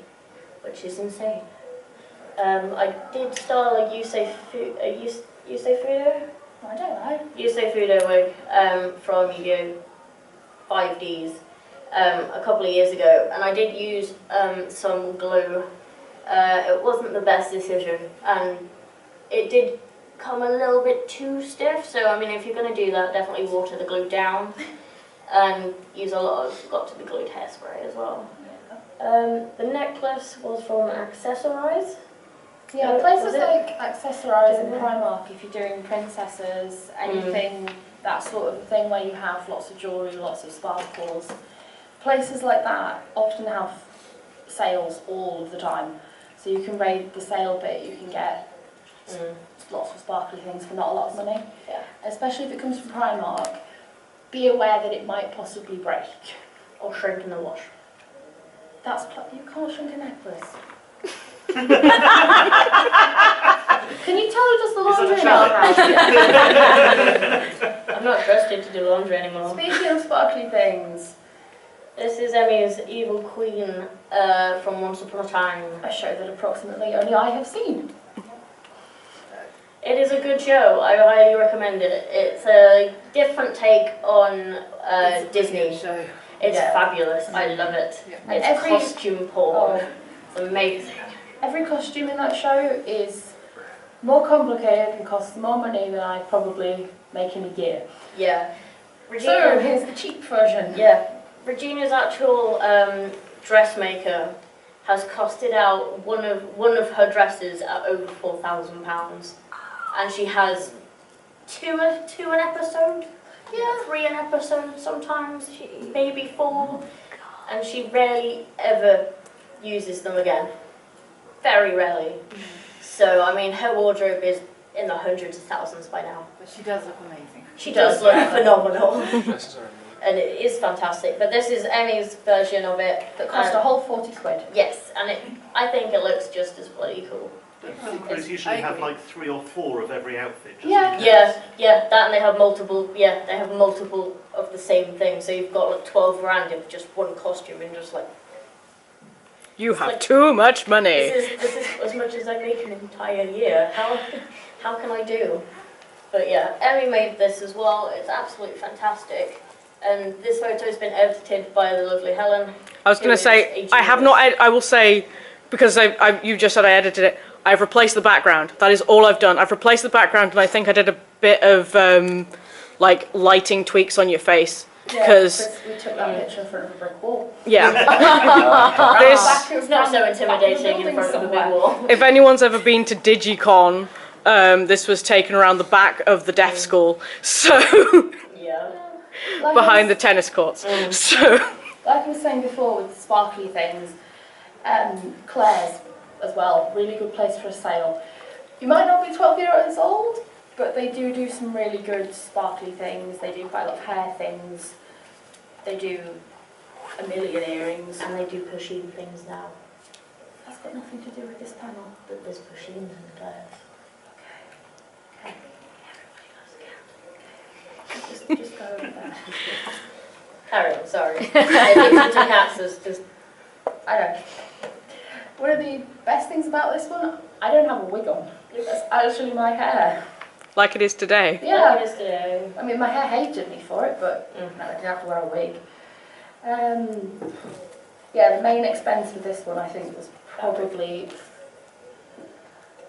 [SPEAKER 1] which is insane. I did style a Yusei Fudo?
[SPEAKER 2] I don't know.
[SPEAKER 1] Yusei Fudo wig from Yu-Gi-Oh 5Ds a couple of years ago, and I did use some glue. It wasn't the best decision, and it did come a little bit too stiff, so I mean if you're going to do that, definitely water the glue down and use a lot of got-to-be glued hairspray as well. The necklace was from Accessorize.
[SPEAKER 2] Yeah,
[SPEAKER 1] Was
[SPEAKER 2] places
[SPEAKER 1] it?
[SPEAKER 2] like Accessorize and Primark, if you're doing princesses, anything, that sort of thing where you have lots of jewellery, lots of sparkles, places like that often have sales all of the time. So you can raid the sale bit, you can get lots of sparkly things for not a lot of money.
[SPEAKER 1] Yeah.
[SPEAKER 2] Especially if it comes from Primark, be aware that it might possibly break.
[SPEAKER 1] Or shrink in the wash.
[SPEAKER 2] You can't shrink a necklace. Can you tell her just the laundry in our house?
[SPEAKER 1] I'm not trusted to do laundry anymore.
[SPEAKER 2] Speaking of sparkly things,
[SPEAKER 1] This is Emii's Evil Queen from Once Upon a Time.
[SPEAKER 2] a show that approximately only I have seen.
[SPEAKER 1] It is a good show. I highly recommend it. It's a different take on Disney.
[SPEAKER 9] Show.
[SPEAKER 1] It's
[SPEAKER 2] Yeah.
[SPEAKER 1] fabulous. I love it.
[SPEAKER 9] Yeah.
[SPEAKER 2] And
[SPEAKER 1] It's
[SPEAKER 2] every-
[SPEAKER 1] costume porn. It's amazing.
[SPEAKER 2] Every costume in that show is more complicated and costs more money than I probably make in a year.
[SPEAKER 1] Yeah.
[SPEAKER 2] So
[SPEAKER 1] Regina,
[SPEAKER 2] here's the cheap version.
[SPEAKER 1] yeah. Regina's actual dressmaker has costed out one of her dresses at over £4,000, and she has two an episode.
[SPEAKER 2] Yeah.
[SPEAKER 1] 3 an episode sometimes, maybe 4, and she rarely ever uses them again. Very rarely. So, I mean, her wardrobe is in the hundreds of thousands by now.
[SPEAKER 9] But she does look amazing.
[SPEAKER 1] She does look phenomenal.
[SPEAKER 8] Dresses are
[SPEAKER 1] And it is fantastic. But this is Emii's version of it.
[SPEAKER 2] That cost a whole 40 quid.
[SPEAKER 1] Yes, and I think it looks just as bloody cool.
[SPEAKER 9] Crews usually have like 3 or 4 of every outfit. Just
[SPEAKER 2] Yeah.
[SPEAKER 9] in case.
[SPEAKER 1] Yeah, that, and they have multiple. Yeah, they have multiple of the same thing. So you've got like 12 grand of just one costume, and just like
[SPEAKER 3] You have too much money.
[SPEAKER 1] this is as much as I make an entire year. How can I do? But yeah, Emii made this as well. It's absolutely fantastic. And this photo has been edited by the lovely Helen.
[SPEAKER 3] I was going to say, I have not, I will say, because you just said I edited it, I've replaced the background. That is all I've done. I've replaced the background, and I think I did a bit of like lighting tweaks on your face. Because
[SPEAKER 2] we took that picture in front of a brick wall.
[SPEAKER 3] yeah,
[SPEAKER 1] It's not so intimidating in front of a big wall.
[SPEAKER 3] if anyone's ever been to Digicon, this was taken around the back of the deaf school, so
[SPEAKER 1] Yeah.
[SPEAKER 3] behind the tennis courts. So
[SPEAKER 2] Like I was saying before with the sparkly things, Claire's as well, really good place for a sale. You might not be 12 years old, but they do some really good sparkly things. They do quite a lot of hair things. They do a million earrings.
[SPEAKER 1] And they do pushing things now.
[SPEAKER 2] That's got nothing to do with this panel.
[SPEAKER 1] But there's pushings and glass.
[SPEAKER 2] Okay. Just go over there.
[SPEAKER 1] Carry on, sorry. Addicted to cats is just...
[SPEAKER 2] I know. One of the best things about this one, I don't have a wig on. That's actually my hair.
[SPEAKER 3] like it is today.
[SPEAKER 2] Yeah.
[SPEAKER 1] Like it is today.
[SPEAKER 2] I mean, my hair hated me for it, but no, I didn't have to wear a wig. Yeah, the main expense with this one, I think, was probably...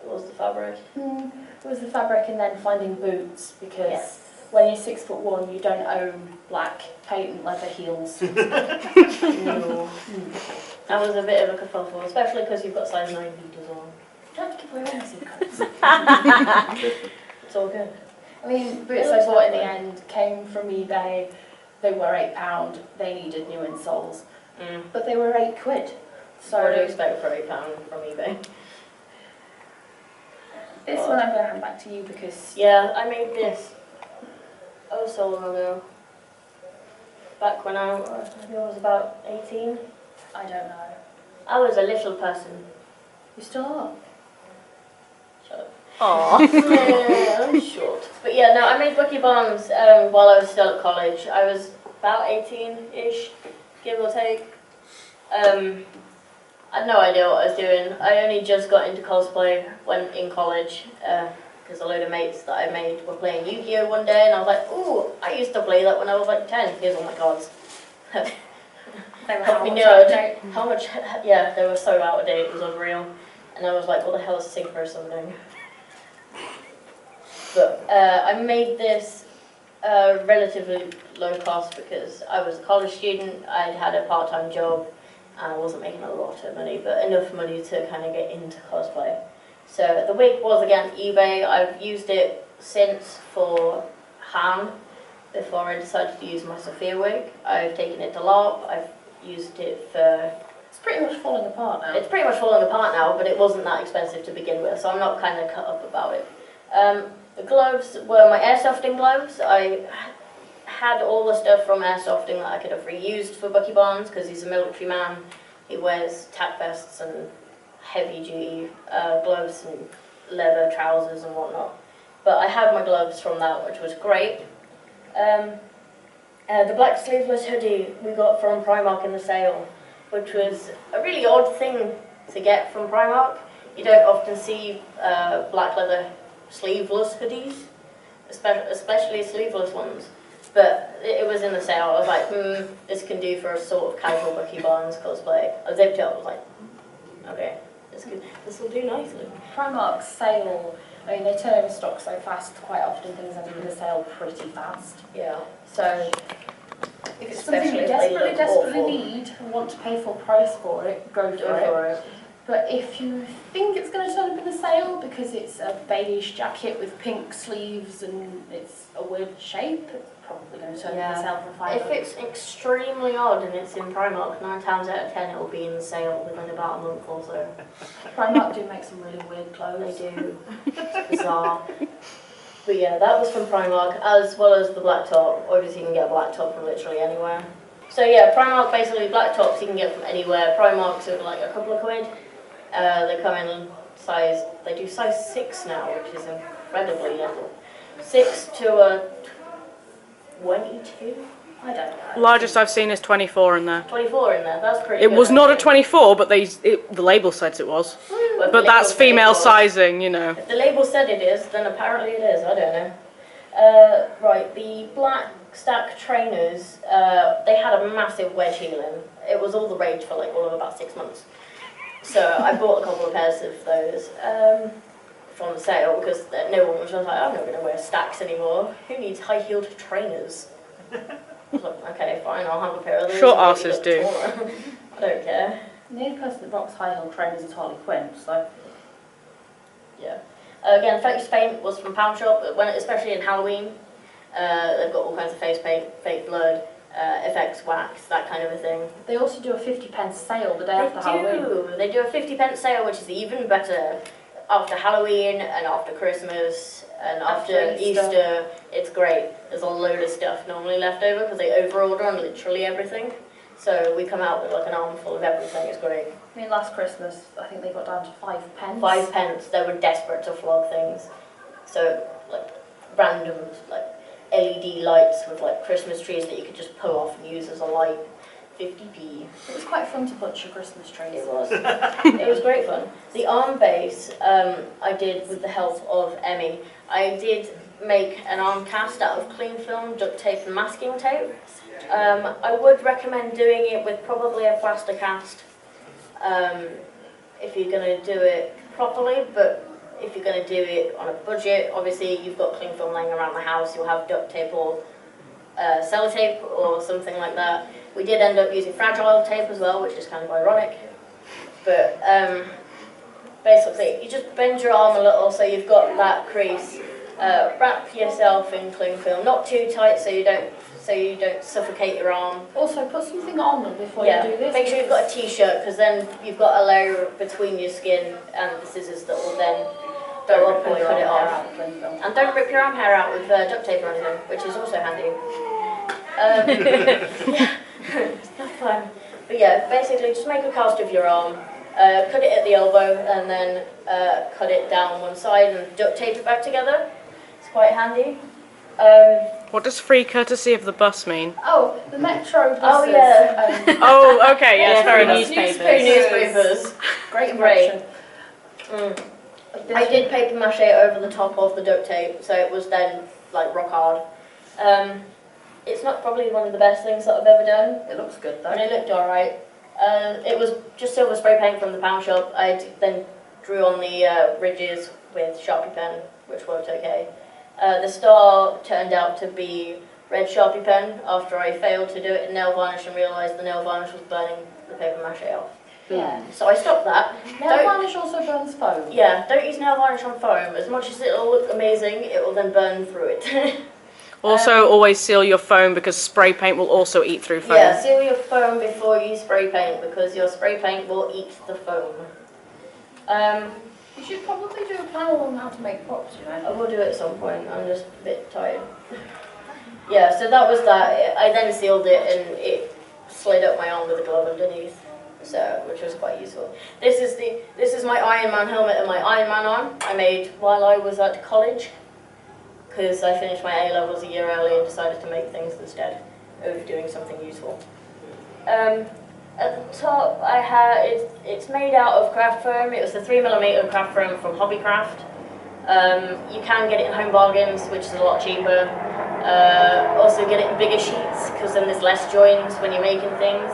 [SPEAKER 1] What was the fabric?
[SPEAKER 2] It was the fabric and then finding boots, because
[SPEAKER 1] Yes.
[SPEAKER 2] when you're 6'1", you don't own black patent leather heels.
[SPEAKER 1] No. That was a bit of a kerfuffle, especially because you've got size 9 feet as well.
[SPEAKER 2] You don't have to give away any secrets.
[SPEAKER 1] It's all good.
[SPEAKER 2] I mean, boots I bought in the end came from eBay. They were £8. They needed new insoles, but they were £8 quid. So
[SPEAKER 1] What do you expect for £8 from eBay?
[SPEAKER 2] this one I'm going to hand back to you because
[SPEAKER 1] Yeah, I made this so long ago. Back when I think I was about 18.
[SPEAKER 2] I don't know.
[SPEAKER 1] I was a little person.
[SPEAKER 2] You still are.
[SPEAKER 1] Shut up.
[SPEAKER 3] Aww.
[SPEAKER 1] Yeah, I'm short. But yeah, no, I made Bucky bombs while I was still at college. I was about 18-ish, give or take. I had no idea what I was doing. I only just got into cosplay when in college, because a load of mates that I made were playing Yu-Gi-Oh! One day, and I was like, ooh, I used to play that when I was like 10. Here's all my cards.
[SPEAKER 2] They were
[SPEAKER 1] Help me nerd. How much? Yeah, they were so out of date, it was unreal. And I was like, what the hell is synchro or something? But I made this relatively low cost because I was a college student, I'd had a part-time job, and I wasn't making a lot of money, but enough money to kind of get into cosplay. So the wig was again eBay. I've used it since for Han, before I decided to use my SOFIA wig. I've taken it to LARP, I've used it for...
[SPEAKER 2] It's pretty much falling apart now.
[SPEAKER 1] It's pretty much falling apart now, but it wasn't that expensive to begin with, so I'm not kind of cut up about it. The gloves were my airsofting gloves. I had all the stuff from airsofting that I could have reused for Bucky Barnes, because he's a military man. He wears tack vests and heavy-duty gloves and leather trousers and whatnot. But I have my gloves from that, which was great. The black sleeveless hoodie we got from Primark in the sale, which was a really odd thing to get from Primark. You don't often see black leather sleeveless hoodies, especially sleeveless ones. But it was in the sale. I was like, this can do for a sort of casual Bucky Barnes cosplay. I zipped it up, I was like, okay, this will do nicely.
[SPEAKER 2] Primark's sale, I mean, they turn over stock so fast, quite often things end up in the sale pretty fast.
[SPEAKER 1] Yeah.
[SPEAKER 2] So if it's something you desperately need and want to pay full price for it, go for it. But if you think it's going to turn up in the sale because it's a beige jacket with pink sleeves and it's a weird shape, it's probably going to turn up in the sale for £5.
[SPEAKER 1] If it's extremely odd and it's in Primark, 9 times out of 10 it will be in the sale within about a month or so.
[SPEAKER 2] Primark do make some really weird clothes.
[SPEAKER 1] They do. It's bizarre. But yeah, that was from Primark, as well as the black top. Obviously you can get a black top from literally anywhere. So yeah, Primark, basically black tops you can get from anywhere. Primark's are like a couple of quid. They come in size, they do size 6 now, which is incredibly little. 6 to a 22? I don't know.
[SPEAKER 3] Largest I've seen is 24 in there.
[SPEAKER 1] 24 in there, that's pretty
[SPEAKER 3] It
[SPEAKER 1] good.
[SPEAKER 3] was not a 24, but the label said it was.
[SPEAKER 1] Well,
[SPEAKER 3] But that's female sizing, you know.
[SPEAKER 1] If the label said it is, then apparently it is, I don't know. Right, the black stack trainers, they had a massive wedge healing. It was all the rage for like all of about 6 months. So I bought a couple of pairs of those from sale because no one was just like, I'm not going to wear stacks anymore. Who needs high-heeled trainers? I was like, okay, fine, I'll have a pair of those.
[SPEAKER 3] Short asses do.
[SPEAKER 1] I don't care.
[SPEAKER 2] The only person that rocks high-heel trainers is Harley Quinn, so...
[SPEAKER 1] Yeah. Again, face paint was from Pound Shop, especially in Halloween. They've got all kinds of face paint, fake blood, effects, wax, that kind of a thing.
[SPEAKER 2] They also do a 50p sale the day after Halloween.
[SPEAKER 1] They do a 50p sale, which is even better after Halloween and after Christmas and after Easter. It's great. There's a load of stuff normally left over because they overorder on literally everything. So we come out with like an armful of everything. It's great.
[SPEAKER 2] I mean, last Christmas, I think they got down to 5p.
[SPEAKER 1] 5p. They were desperate to flog things. So like random like LED lights with like Christmas trees that you could just pull off and use as a light. 50p.
[SPEAKER 2] It was quite fun to butcher Christmas trees.
[SPEAKER 1] It was. It was great fun. The arm base I did with the help of Emii. I did make an arm cast out of cling film, duct tape and masking tape. I would recommend doing it with probably a plaster cast if you're going to do it properly, but if you're going to do it on a budget, obviously you've got cling film laying around the house, you'll have duct tape or sellotape or something like that. We did end up using fragile tape as well, which is kind of ironic. But basically, you just bend your arm a little so you've got that crease. Wrap yourself in cling film, not too tight so you don't suffocate your arm.
[SPEAKER 2] Also, put something on them before you do this.
[SPEAKER 1] Make sure you've got a t-shirt because then you've got a layer between your skin and the scissors that will then go up and cut it off. And don't rip your arm hair out with duct tape or anything, which is also handy. Yeah. It's not fun. But yeah, basically just make a cast of your arm, cut it at the elbow and then cut it down one side and duct tape it back together. It's quite handy.
[SPEAKER 3] What does free courtesy of the bus mean?
[SPEAKER 2] Oh, the Metro buses.
[SPEAKER 1] Oh yeah.
[SPEAKER 3] Oh, okay, yes, fair enough.
[SPEAKER 1] Newspapers.
[SPEAKER 2] Great impression.
[SPEAKER 1] I did paper mache over the top of the duct tape, so it was then like rock hard. It's not probably one of the best things that I've ever done.
[SPEAKER 2] It looks good though.
[SPEAKER 1] But it looked alright. It was just silver spray paint from the Pound Shop. I then drew on the ridges with Sharpie pen, which worked okay. The star turned out to be red Sharpie pen after I failed to do it in nail varnish and realised the nail varnish was burning the paper mache off.
[SPEAKER 2] Yeah.
[SPEAKER 1] So I stopped that.
[SPEAKER 2] Nail varnish also burns foam.
[SPEAKER 1] Yeah, don't use nail varnish on foam. As much as it'll look amazing, it will then burn through it.
[SPEAKER 3] Also, always seal your foam because spray paint will also eat through foam.
[SPEAKER 1] Yeah, seal your foam before you spray paint because your spray paint will eat the foam.
[SPEAKER 2] You should probably do a panel on how to make props, you know.
[SPEAKER 1] I will do it at some point, I'm just a bit tired. Yeah, so that was that. I then sealed it and it slid up my arm with a glove underneath, so which was quite useful. This is my Iron Man helmet and my Iron Man arm I made while I was at college, because I finished my A-levels a year early and decided to make things instead of doing something useful. At the top, it's made out of craft foam. It was a 3mm craft foam from Hobbycraft. You can get it in home bargains, which is a lot cheaper. Also get it in bigger sheets, because then there's less joins when you're making things.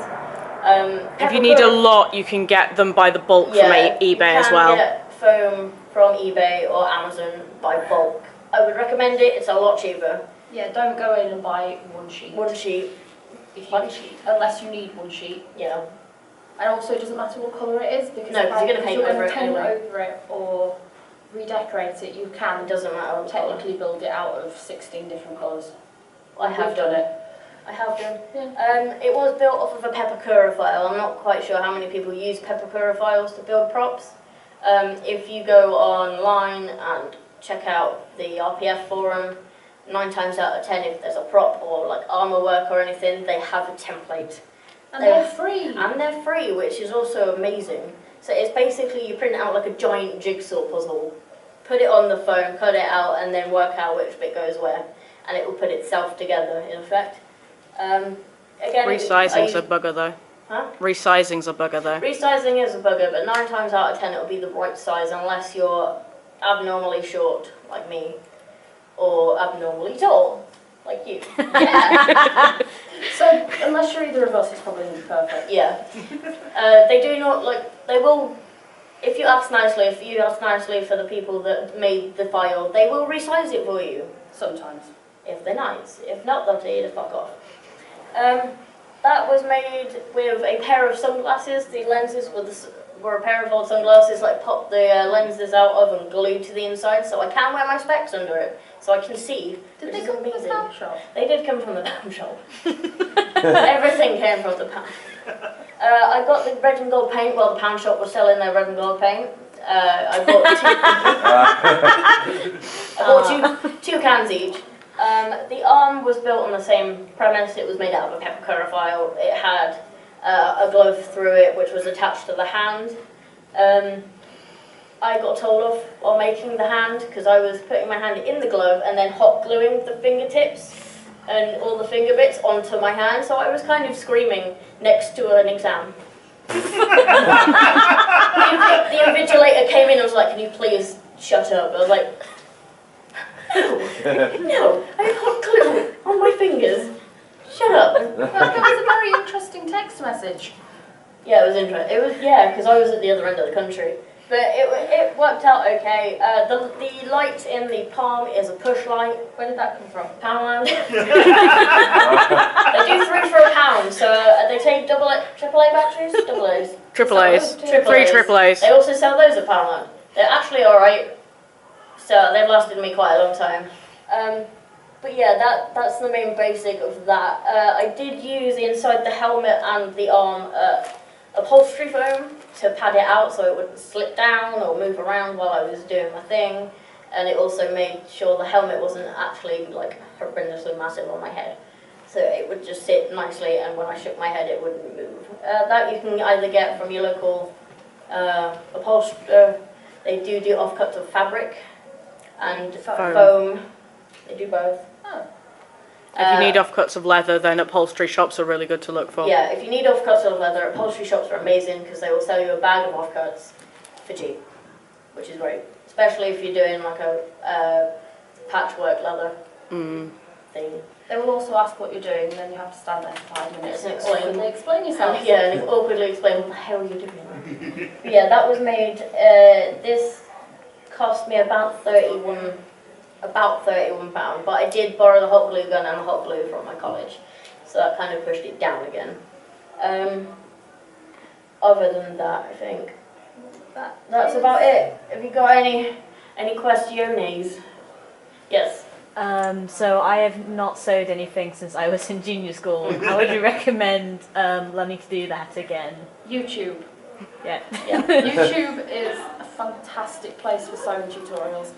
[SPEAKER 3] If you need a lot, you can get them by the bulk from eBay as well.
[SPEAKER 1] You can get foam from eBay or Amazon by bulk. I would recommend it, it's a lot cheaper.
[SPEAKER 2] Yeah, don't go in and buy one sheet.
[SPEAKER 1] One sheet.
[SPEAKER 2] Unless you need one sheet.
[SPEAKER 1] Yeah.
[SPEAKER 2] And also it doesn't matter what colour it is, because
[SPEAKER 1] no, because you're going to paint over it anyway.
[SPEAKER 2] Over it or redecorate it, you can.
[SPEAKER 1] It doesn't matter.
[SPEAKER 2] Technically build it out of 16 different colours.
[SPEAKER 1] I have done it. I have done. Yeah. It was built off of a Pepakura file. I'm not quite sure how many people use Pepakura files to build props. If you go online and check out the RPF forum. 9 times out of 10, if there's a prop or like armor work or anything, they have a template.
[SPEAKER 2] And they're free.
[SPEAKER 1] And they're free, which is also amazing. So it's basically you print out like a giant jigsaw puzzle, put it on the phone, cut it out, and then work out which bit goes where, and it will put itself together in effect. Again,
[SPEAKER 3] Resizing's a bugger though.
[SPEAKER 1] Huh?
[SPEAKER 3] Resizing's a bugger though.
[SPEAKER 1] Resizing is a bugger, but 9 times out of 10 it'll be the right size unless you're abnormally short, like me, or abnormally tall, like you.
[SPEAKER 2] Yeah. So, unless you're either of us, it's probably going to be perfect.
[SPEAKER 1] Yeah. They do not, like, they will, if you ask nicely for the people that made the file, they will resize it for you.
[SPEAKER 2] Sometimes.
[SPEAKER 1] If they're nice. If not, they'll tell you to fuck off. That was made with a pair of sunglasses. The lenses were a pair of old sunglasses, like pop the lenses out of and glued to the inside, so I can wear my specs under it, so I can see.
[SPEAKER 2] Did they come from the pound shop?
[SPEAKER 1] They did come from the pound shop. Everything came from the pound. I got the red and gold paint while the pound shop was selling their red and gold paint. I bought two cans each. The arm was built on the same premise. It was made out of a pepper curry file. It had a glove through it, which was attached to the hand. I got told off while making the hand because I was putting my hand in the glove and then hot gluing the fingertips and all the finger bits onto my hand, so I was kind of screaming next to an exam. The invigilator came in and was like, "Can you please shut up?" I was like, no, I have hot glue on my fingers. Shut up.
[SPEAKER 2] That was a very interesting text message.
[SPEAKER 1] Yeah, it was interesting. It was, yeah, because I was at the other end of the country. But it worked out okay. The light in the palm is a push light.
[SPEAKER 2] Where did that come from?
[SPEAKER 1] Poundland. They do 3 for £1, so they take AAA batteries? Double A's.
[SPEAKER 3] Triple A's.
[SPEAKER 1] Triple
[SPEAKER 3] 3
[SPEAKER 1] A's.
[SPEAKER 3] triple A's.
[SPEAKER 1] They also sell those at Poundland. They're actually alright. So they've lasted me quite a long time. But yeah, that's the main basic of that. I did use inside the helmet and the arm upholstery foam to pad it out so it wouldn't slip down or move around while I was doing my thing. And it also made sure the helmet wasn't actually like horrendously massive on my head. So it would just sit nicely, and when I shook my head it wouldn't move. That you can either get from your local upholsterer. They do offcuts of fabric and foam. They do both.
[SPEAKER 2] Oh.
[SPEAKER 3] If you need offcuts of leather, then upholstery shops are really good to look for.
[SPEAKER 1] Yeah, if you need offcuts of leather, upholstery shops are amazing because they will sell you a bag of offcuts for cheap, which is great. Especially if you're doing like a patchwork leather thing.
[SPEAKER 2] They will also ask what you're doing, and then you have to stand there for 5 minutes
[SPEAKER 1] and
[SPEAKER 2] explain yourself.
[SPEAKER 1] Yeah, and awkwardly explain what the hell you're doing. Yeah, that was made. This cost me about £31, but I did borrow the hot glue gun and the hot glue from my college, so that kind of pushed it down again. Other than that, I think that's about it. Have you got any questions? Yes.
[SPEAKER 6] So I have not sewed anything since I was in junior school. How would you recommend learning to do that again?
[SPEAKER 2] YouTube.
[SPEAKER 6] Yeah.
[SPEAKER 2] YouTube is a fantastic place for sewing tutorials.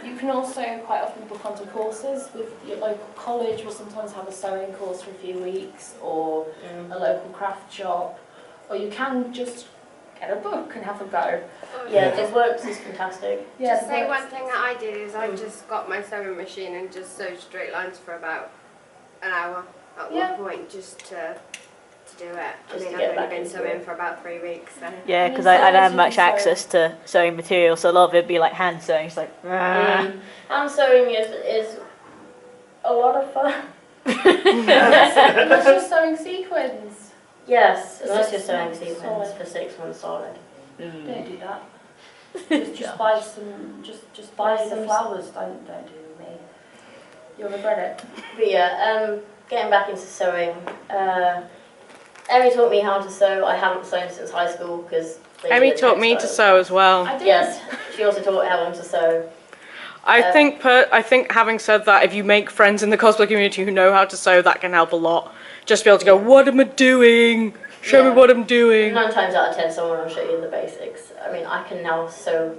[SPEAKER 2] You can also quite often book onto courses with your local college. Will sometimes have a sewing course for a few weeks, or a local craft shop, or you can just get a book and have a go.
[SPEAKER 1] Yeah, the works is fantastic.
[SPEAKER 2] Yeah,
[SPEAKER 5] Just say one thing that I did is I just got my sewing machine and just sewed straight lines for about an hour at one point just to do it. I mean, I've only been sewing for about 3 weeks. So.
[SPEAKER 6] Yeah, because I don't have much access to sewing material, so a lot of it would be like hand sewing. It's like,
[SPEAKER 1] hand sewing is a lot of fun.
[SPEAKER 2] Unless you're sewing sequins.
[SPEAKER 1] Yes, unless you're sewing sequins for 6 months solid.
[SPEAKER 2] Don't do that. Just buy some. Just buy the flowers. Don't do me. You'll regret it.
[SPEAKER 1] But yeah, getting back into sewing. Emii taught me how to sew. I haven't sewn since high school because
[SPEAKER 3] Emii taught me to sew as well.
[SPEAKER 2] I did.
[SPEAKER 1] Yes, she also taught Helen to sew.
[SPEAKER 3] I think having said that, if you make friends in the cosplay community who know how to sew, that can help a lot. Just be able to go, what am I doing? Show me what I'm doing.
[SPEAKER 1] 9 times out of 10, someone will show you the basics. I mean, I can now sew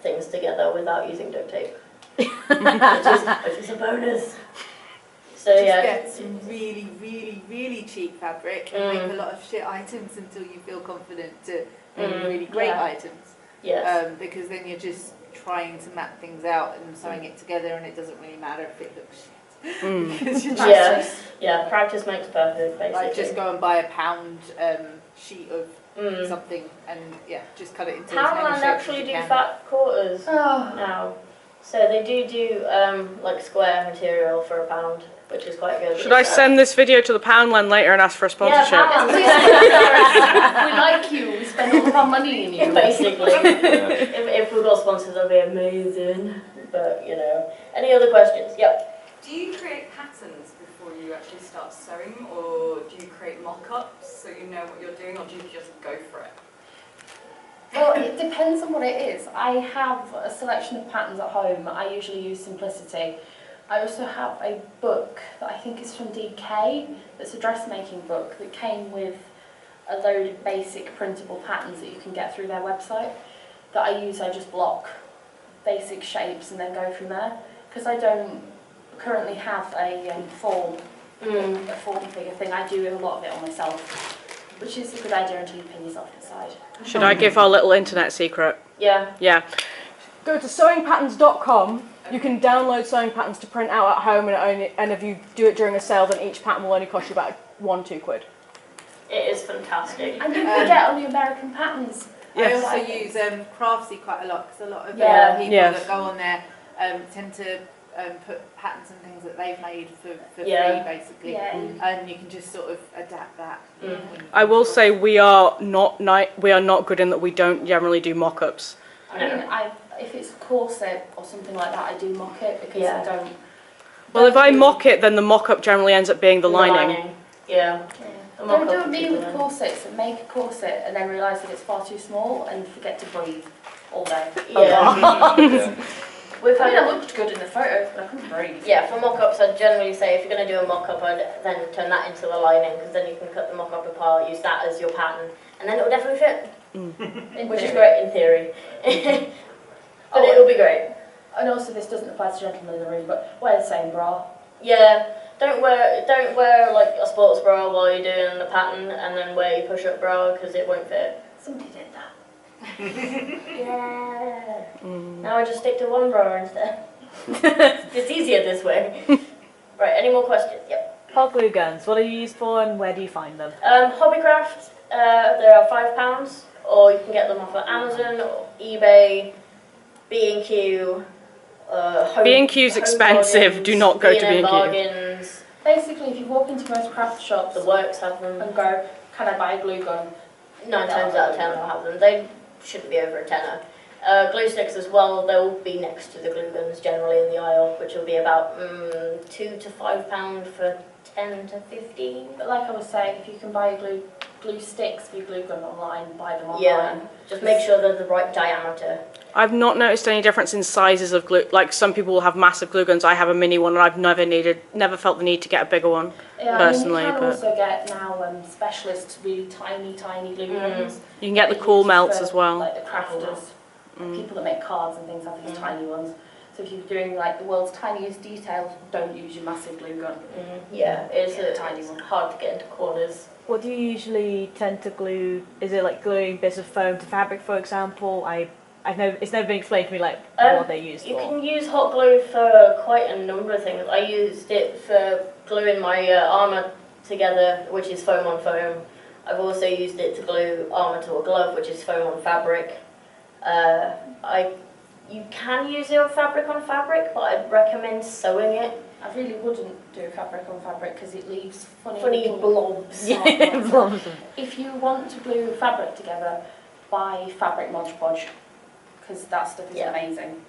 [SPEAKER 1] things together without using duct tape, which is a bonus. So
[SPEAKER 10] Just
[SPEAKER 1] yeah,
[SPEAKER 10] get some really, really, really cheap fabric and make a lot of shit items until you feel confident to make really great items.
[SPEAKER 1] yes.
[SPEAKER 10] Because then you're just trying to map things out and sewing it together, and it doesn't really matter if it looks shit. Because you just
[SPEAKER 1] practice makes perfect, basically.
[SPEAKER 10] like just go and buy a pound sheet of something and just cut it into as many
[SPEAKER 1] Poundland
[SPEAKER 10] shapes
[SPEAKER 1] actually
[SPEAKER 10] as
[SPEAKER 1] do
[SPEAKER 10] you can.
[SPEAKER 1] fat quarters now, so they do like square material for £1, which is quite good.
[SPEAKER 3] Should I send this video to the Poundland later and ask for a sponsorship?
[SPEAKER 1] Yeah,
[SPEAKER 2] We like you. We spend all of our money in you.
[SPEAKER 1] basically. If we got sponsors, that'd be amazing. But any other questions? Yep.
[SPEAKER 7] Do you create patterns before you actually start sewing, or do you create mock-ups so you know what you're doing, or do you just go for it?
[SPEAKER 2] Well, it depends on what it is. I have a selection of patterns at home. I usually use Simplicity. I also have a book that I think is from DK. It's a dressmaking book that came with a load of basic printable patterns that you can get through their website. That I use, I just block basic shapes and then go from there. Because I don't currently have a form figure thing. I do a lot of it on myself, which is a good idea until you pin yourself inside.
[SPEAKER 3] Should I give our little internet secret?
[SPEAKER 1] Yeah.
[SPEAKER 3] Yeah. Go to sewingpatterns.com. You can download sewing patterns to print out at home, and if you do it during a sale, then each pattern will only cost you about £1-2.
[SPEAKER 1] It is fantastic.
[SPEAKER 2] And you can get on the American patterns.
[SPEAKER 10] I also use Craftsy quite a lot, because a lot of people that go on there tend to put patterns and things that they've made for free, basically. And you can just sort of adapt that.
[SPEAKER 3] I will say we are not good in that we don't generally do mock-ups.
[SPEAKER 2] I mean, if it's a corset or something like that, I do mock it because I don't.
[SPEAKER 3] Well, if I mock it, then the mock-up generally ends up being the lining.
[SPEAKER 1] Yeah.
[SPEAKER 2] Don't do me with corsets and make a corset and then realise that it's far too small and forget to breathe all day.
[SPEAKER 1] Yeah.
[SPEAKER 2] I looked good in the photo, but I couldn't breathe.
[SPEAKER 1] Yeah, for mock-ups, I'd generally say if you're going to do a mock-up, I'd then turn that into a lining, because then you can cut the mock-up apart, use that as your pattern, and then it'll definitely fit. Which is great in theory. But it'll be great.
[SPEAKER 2] And also, this doesn't apply to gentlemen in the room, but wear the same bra.
[SPEAKER 1] Yeah, don't wear like a sports bra while you're doing the pattern, and then wear your push-up bra, because it won't fit.
[SPEAKER 2] Somebody did that.
[SPEAKER 1] Yeah. Now I just stick to one bra instead. It's easier this way. Right, any more questions? Yep.
[SPEAKER 6] Hot glue guns, what are you used for and where do you find them?
[SPEAKER 1] Hobbycraft, they are £5, or you can get them off of Amazon, or eBay, B&Q.
[SPEAKER 3] B&Q's expensive, do not go to B&Q.
[SPEAKER 1] Bargains.
[SPEAKER 2] Basically, if you walk into most craft shops,
[SPEAKER 1] The Works have them.
[SPEAKER 2] and go, can I buy a glue gun?
[SPEAKER 1] 9 times out of 10 they'll have them. They shouldn't be over a tenner. Glue sticks as well, they'll be next to the glue guns generally in the aisle, which will be about £2 to £5 for 10 to 15.
[SPEAKER 2] But like I was saying, if you can buy glue sticks for your glue gun online, buy them online.
[SPEAKER 1] Yeah, just make sure they're the right diameter.
[SPEAKER 3] I've not noticed any difference in sizes of glue. Like some people will have massive glue guns. I have a mini one, and I've never felt the need to get a bigger one personally.
[SPEAKER 2] You can also get now specialist, really tiny glue guns.
[SPEAKER 3] You can get the cool melts as well.
[SPEAKER 2] Like the crafters, people that make cards and things have these tiny ones. So if you're doing like the world's tiniest detail, don't use your massive glue gun.
[SPEAKER 1] Yeah, it's
[SPEAKER 2] a tiny one.
[SPEAKER 1] hard to get into corners.
[SPEAKER 6] What do you usually tend to glue? Is it like gluing bits of foam to fabric, for example? It's never been explained to me like what they use for.
[SPEAKER 1] You can use hot glue for quite a number of things. I used it for gluing my armour together, which is foam on foam. I've also used it to glue armour to a glove, which is foam on fabric. You can use it on fabric, but I'd recommend sewing it.
[SPEAKER 2] I really wouldn't do fabric on fabric because it leaves
[SPEAKER 1] funny blobs.
[SPEAKER 6] Blobs.
[SPEAKER 2] If you want to glue fabric together, buy fabric Mod Podge because that stuff is amazing.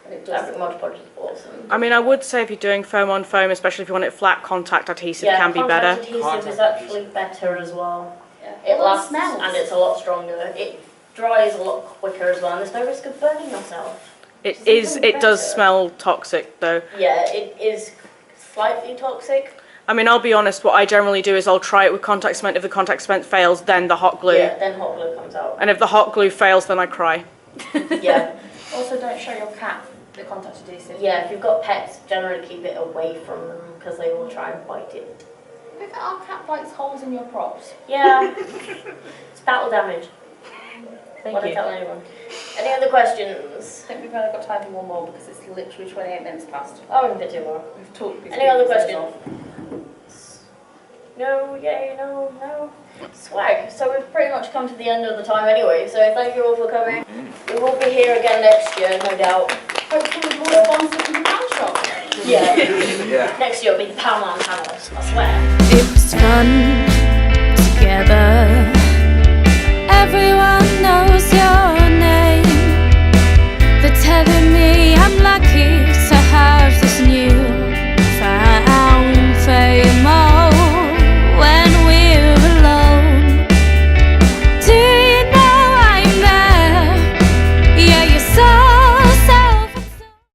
[SPEAKER 2] And it does.
[SPEAKER 1] Fabric Mod Podge is awesome.
[SPEAKER 3] I mean, I would say if you're doing foam on foam, especially if you want it flat, contact adhesive can be better.
[SPEAKER 1] Contact adhesive is actually better as well.
[SPEAKER 2] Yeah.
[SPEAKER 1] It lasts
[SPEAKER 2] smells.
[SPEAKER 1] and it's a lot stronger. It dries a lot quicker as well, and there's no risk of burning yourself.
[SPEAKER 3] It does smell toxic though.
[SPEAKER 1] Yeah, it is slightly toxic.
[SPEAKER 3] I mean, I'll be honest, what I generally do is I'll try it with contact cement. If the contact cement fails, then the hot glue.
[SPEAKER 1] Yeah, then hot glue comes out.
[SPEAKER 3] And if the hot glue fails, then I cry.
[SPEAKER 1] Yeah.
[SPEAKER 2] Also, don't show your cat the contact adhesive.
[SPEAKER 1] Yeah, if you've got pets, generally keep it away from them because they will try and bite it.
[SPEAKER 2] Look at our cat bites holes in your props.
[SPEAKER 1] Yeah, it's battle damage.
[SPEAKER 6] Thank you.
[SPEAKER 1] Tell anyone. Any other questions?
[SPEAKER 2] I think we've only got time for one more because it's literally 28 minutes past.
[SPEAKER 1] Oh, we can fit two more.
[SPEAKER 2] We've talked.
[SPEAKER 1] Any other questions? No, yay, no, no. Swag. So we've pretty much come to the end of the time anyway, so thank you all for coming. We will be here again next year, no doubt.
[SPEAKER 2] Hopefully more sponsors from the pound shop.
[SPEAKER 1] Yeah.
[SPEAKER 4] Yeah.
[SPEAKER 1] Next year will be the Poundland panel, I swear.
[SPEAKER 11] It was fun.